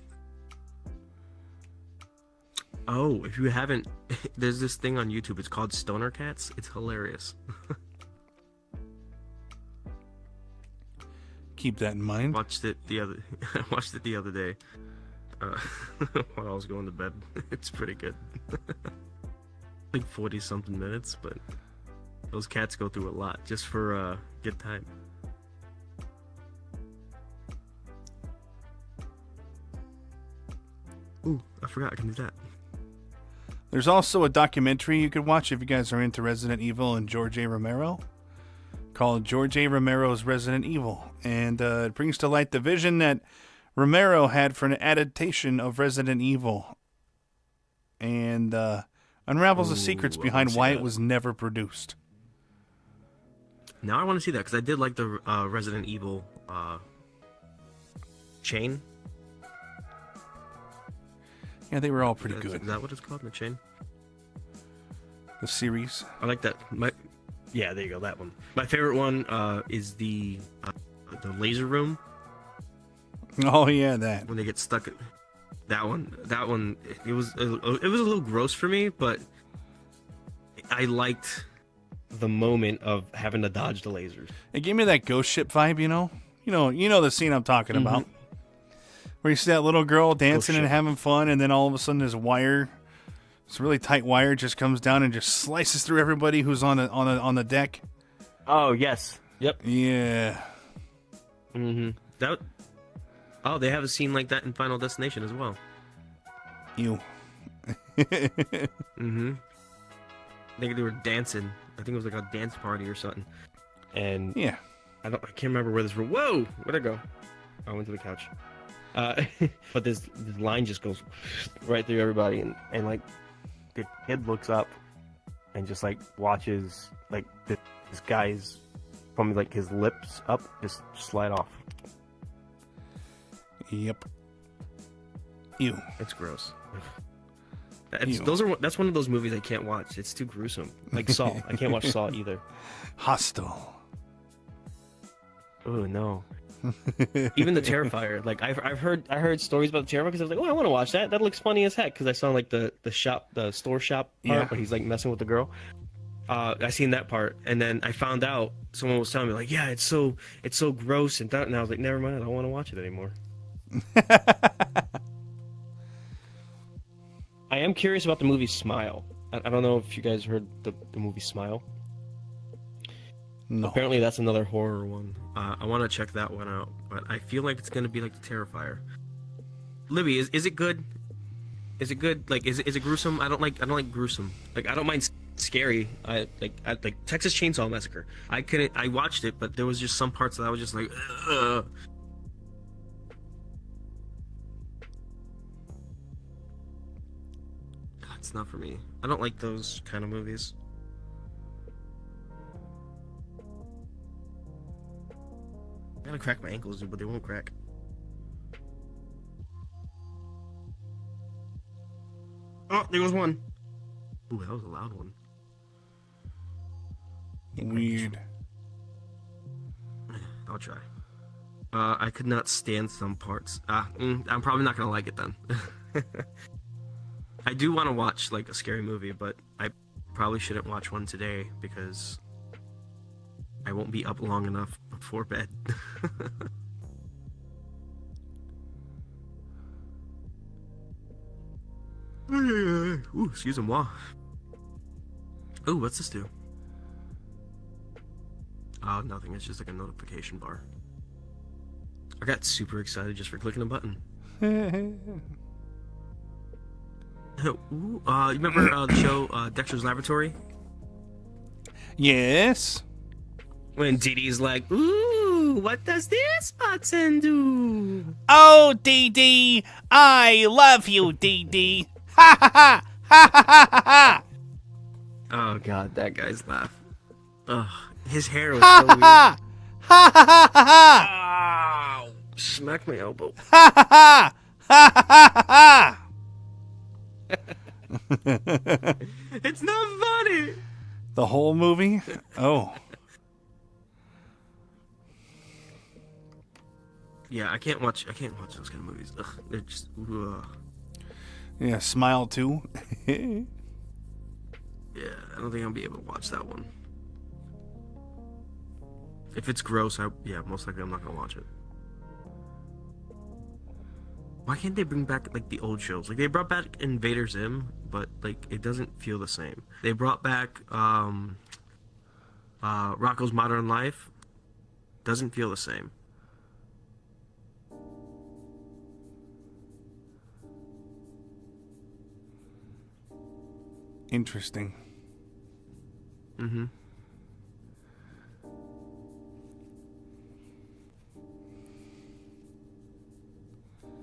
Oh, if you haven't, there's this thing on YouTube. It's called Stoner Cats. It's hilarious. Keep that in mind. I watched it the other day while I was going to bed. It's pretty good. Like 40 something minutes, but those cats go through a lot just for good time. Ooh, I forgot I can do that. There's also a documentary you could watch if you guys are into Resident Evil and George A. Romero, called George A. Romero's Resident Evil. And it brings to light the vision that Romero had for an adaptation of Resident Evil. And unravels the secrets behind why it was never produced. Now I want to see that because I did like the Resident Evil chain. Yeah, they were all pretty good. Is that what it's called, the chain? The series. I like that. Yeah, there you go, that one. My favorite one is the laser room. Oh yeah, that. When they get stuck. That one. It was a little gross for me, but I liked the moment of having to dodge the lasers. It gave me that ghost ship vibe, you know. You know the scene I'm talking about. Where you see that little girl dancing and having fun, and then all of a sudden this really tight wire just comes down and just slices through everybody who's on the deck. Oh yes. Yep. Yeah. Mm-hmm. They have a scene like that in Final Destination as well. Ew. Mm-hmm. I think they were dancing. I think it was like a dance party or something. And yeah. I can't remember where this. Whoa! Where'd I go? I went to the couch. But this line just goes right through everybody, and like the kid looks up and just like watches like this guy's from like his lips up just slide off. Yep. Ew. It's gross. That's one of those movies I can't watch. It's too gruesome. Like Saw. I can't watch Saw either. Hostel. Oh no. Even the Terrifier. Like I heard stories about the Terrifier because I was like, oh, I want to watch that. That looks funny as heck because I saw like the store shop part where he's like messing with the girl. I seen that part, and then I found out someone was telling me like, yeah, it's so gross and that, and I was like, never mind, I don't want to watch it anymore. I am curious about the movie Smile. I don't know if you guys heard the movie Smile. No. Apparently that's another horror one. I want to check that one out, but I feel like it's gonna be like the Terrifier. Libby, is it good? Is it good? Like, is it gruesome? I don't like gruesome. Like, I don't mind scary. I like Texas Chainsaw Massacre. I watched it, but there was just some parts that I was just like, ugh. It's not for me. I don't like those kind of movies. I gotta crack my ankles, but they won't crack. Oh, there goes one. Ooh, that was a loud one. Weird. I'll try. I could not stand some parts. I'm probably not gonna like it then. I do want to watch like a scary movie, but I probably shouldn't watch one today because I won't be up long enough before bed. Ooh, excuse moi. Ooh, what's this do? Oh, nothing. It's just like a notification bar. I got super excited just for clicking a button. Ooh, you remember the show Dexter's Laboratory? Yes. When Dee Dee's like, ooh, what does this button do? Oh, Dee Dee, I love you, Dee Dee. Ha ha ha ha ha ha ha. Oh god, that guy's laugh. Ugh, his hair was Ha so ha weird. ha ha ha ha. Ow! Smack my elbow. Ha ha ha ha ha ha. It's not funny. The whole movie? Oh. Yeah, I can't watch those kind of movies. Ugh, they're just. Ugh. Yeah, Smile too. Yeah, I don't think I'll be able to watch that one. If it's gross, most likely I'm not gonna watch it. Why can't they bring back like the old shows? Like they brought back Invader Zim, but like it doesn't feel the same. They brought back Rocko's Modern Life. Doesn't feel the same. Interesting. Mm-hmm.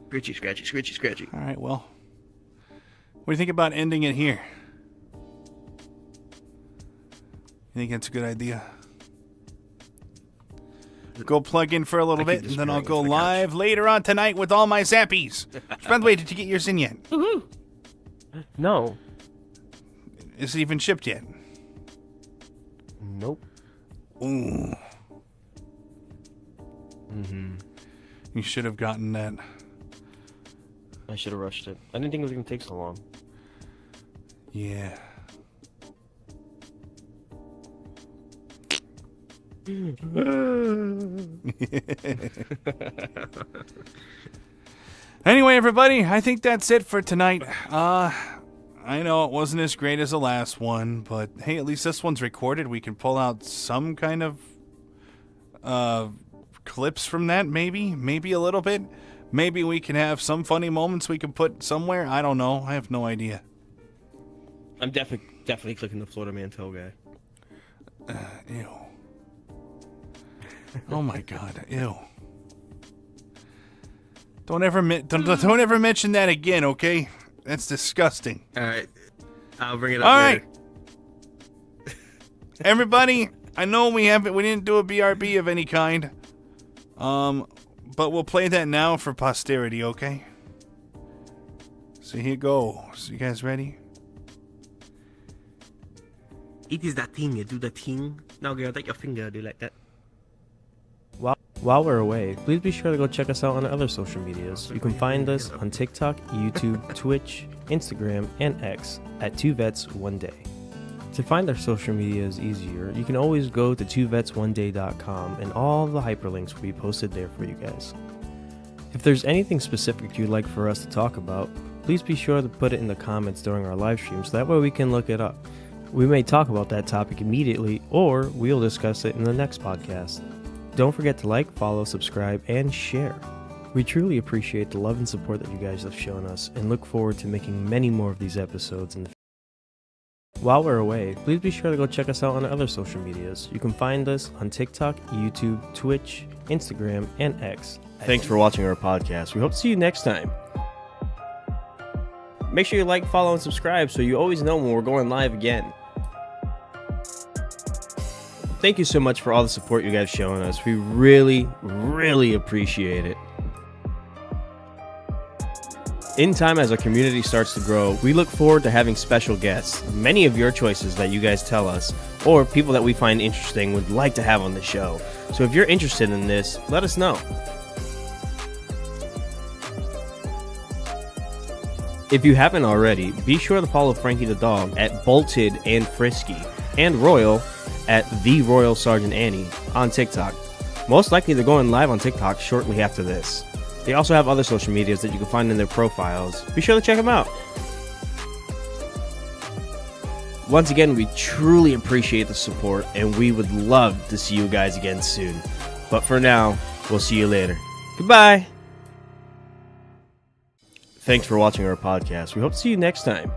Scratchy, scratchy, scratchy, scratchy. All right, well. What do you think about ending it here? You think that's a good idea? Go plug in for a little bit, and then I'll go live later on tonight with all my zappies. By the way, did you get yours in yet? No. Is it even shipped yet? Nope. Ooh. Mm-hmm. You should have gotten that. I should have rushed it. I didn't think it was gonna take so long. Yeah. Anyway, everybody, I think that's it for tonight. I know it wasn't as great as the last one, but hey, at least this one's recorded. We can pull out some kind of clips from that, maybe a little bit. Maybe we can have some funny moments we can put somewhere. I don't know. I have no idea. I'm definitely clicking the Florida Mantel guy. Ew. Oh my god, ew. Don't ever mention that again, okay? That's disgusting. All right, I'll bring it up All later. right. Everybody, I know we didn't do a BRB of any kind. But we'll play that now for posterity, okay? So here goes. You guys ready? It is that thing, you do the thing. Now, girl, take your finger, do like that. While we're away, please be sure to go check us out on our other social medias. You can find us on TikTok, YouTube, Twitch, Instagram, and X at 2Vets1Day. To find our social medias easier, you can always go to twovets1day.com and all the hyperlinks will be posted there for you guys. If there's anything specific you'd like for us to talk about, please be sure to put it in the comments during our live stream so that way we can look it up. We may talk about that topic immediately, or we'll discuss it in the next podcast. Don't forget to like, follow, subscribe, and share. We truly appreciate the love and support that you guys have shown us and look forward to making many more of these episodes in the future. While we're away, please be sure to go check us out on our other social medias. You can find us on TikTok, YouTube, Twitch, Instagram, and X. Thanks for watching our podcast. We hope to see you next time. Make sure you like, follow, and subscribe so you always know when we're going live again. Thank you so much for all the support you guys shown us. We really, really appreciate it. In time, as our community starts to grow, we look forward to having special guests. Many of your choices that you guys tell us, or people that we find interesting would like to have on the show. So if you're interested in this, let us know. If you haven't already, be sure to follow Frankie the Dog at Bolted and Frisky, and Royal at The Royal Sergeant Annie on TikTok. Most likely they're going live on TikTok shortly after this. They also have other social medias that you can find in their profiles. Be sure to check them out. Once again, we truly appreciate the support, and we would love to see you guys again soon. But for now, we'll see you later. Goodbye! Thanks for watching our podcast. We hope to see you next time.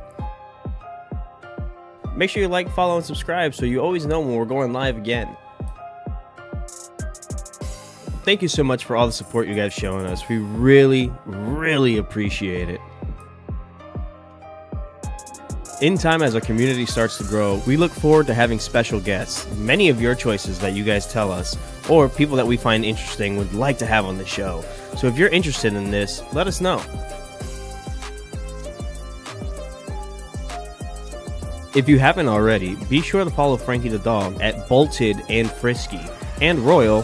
Make sure you like, follow, and subscribe so you always know when we're going live again. Thank you so much for all the support you guys shown us. We really, really appreciate it. In time, as our community starts to grow, we look forward to having special guests. Many of your choices that you guys tell us, or people that we find interesting would like to have on the show. So if you're interested in this, let us know. If you haven't already, be sure to follow Frankie the Dog at Bolted and Frisky, and Royal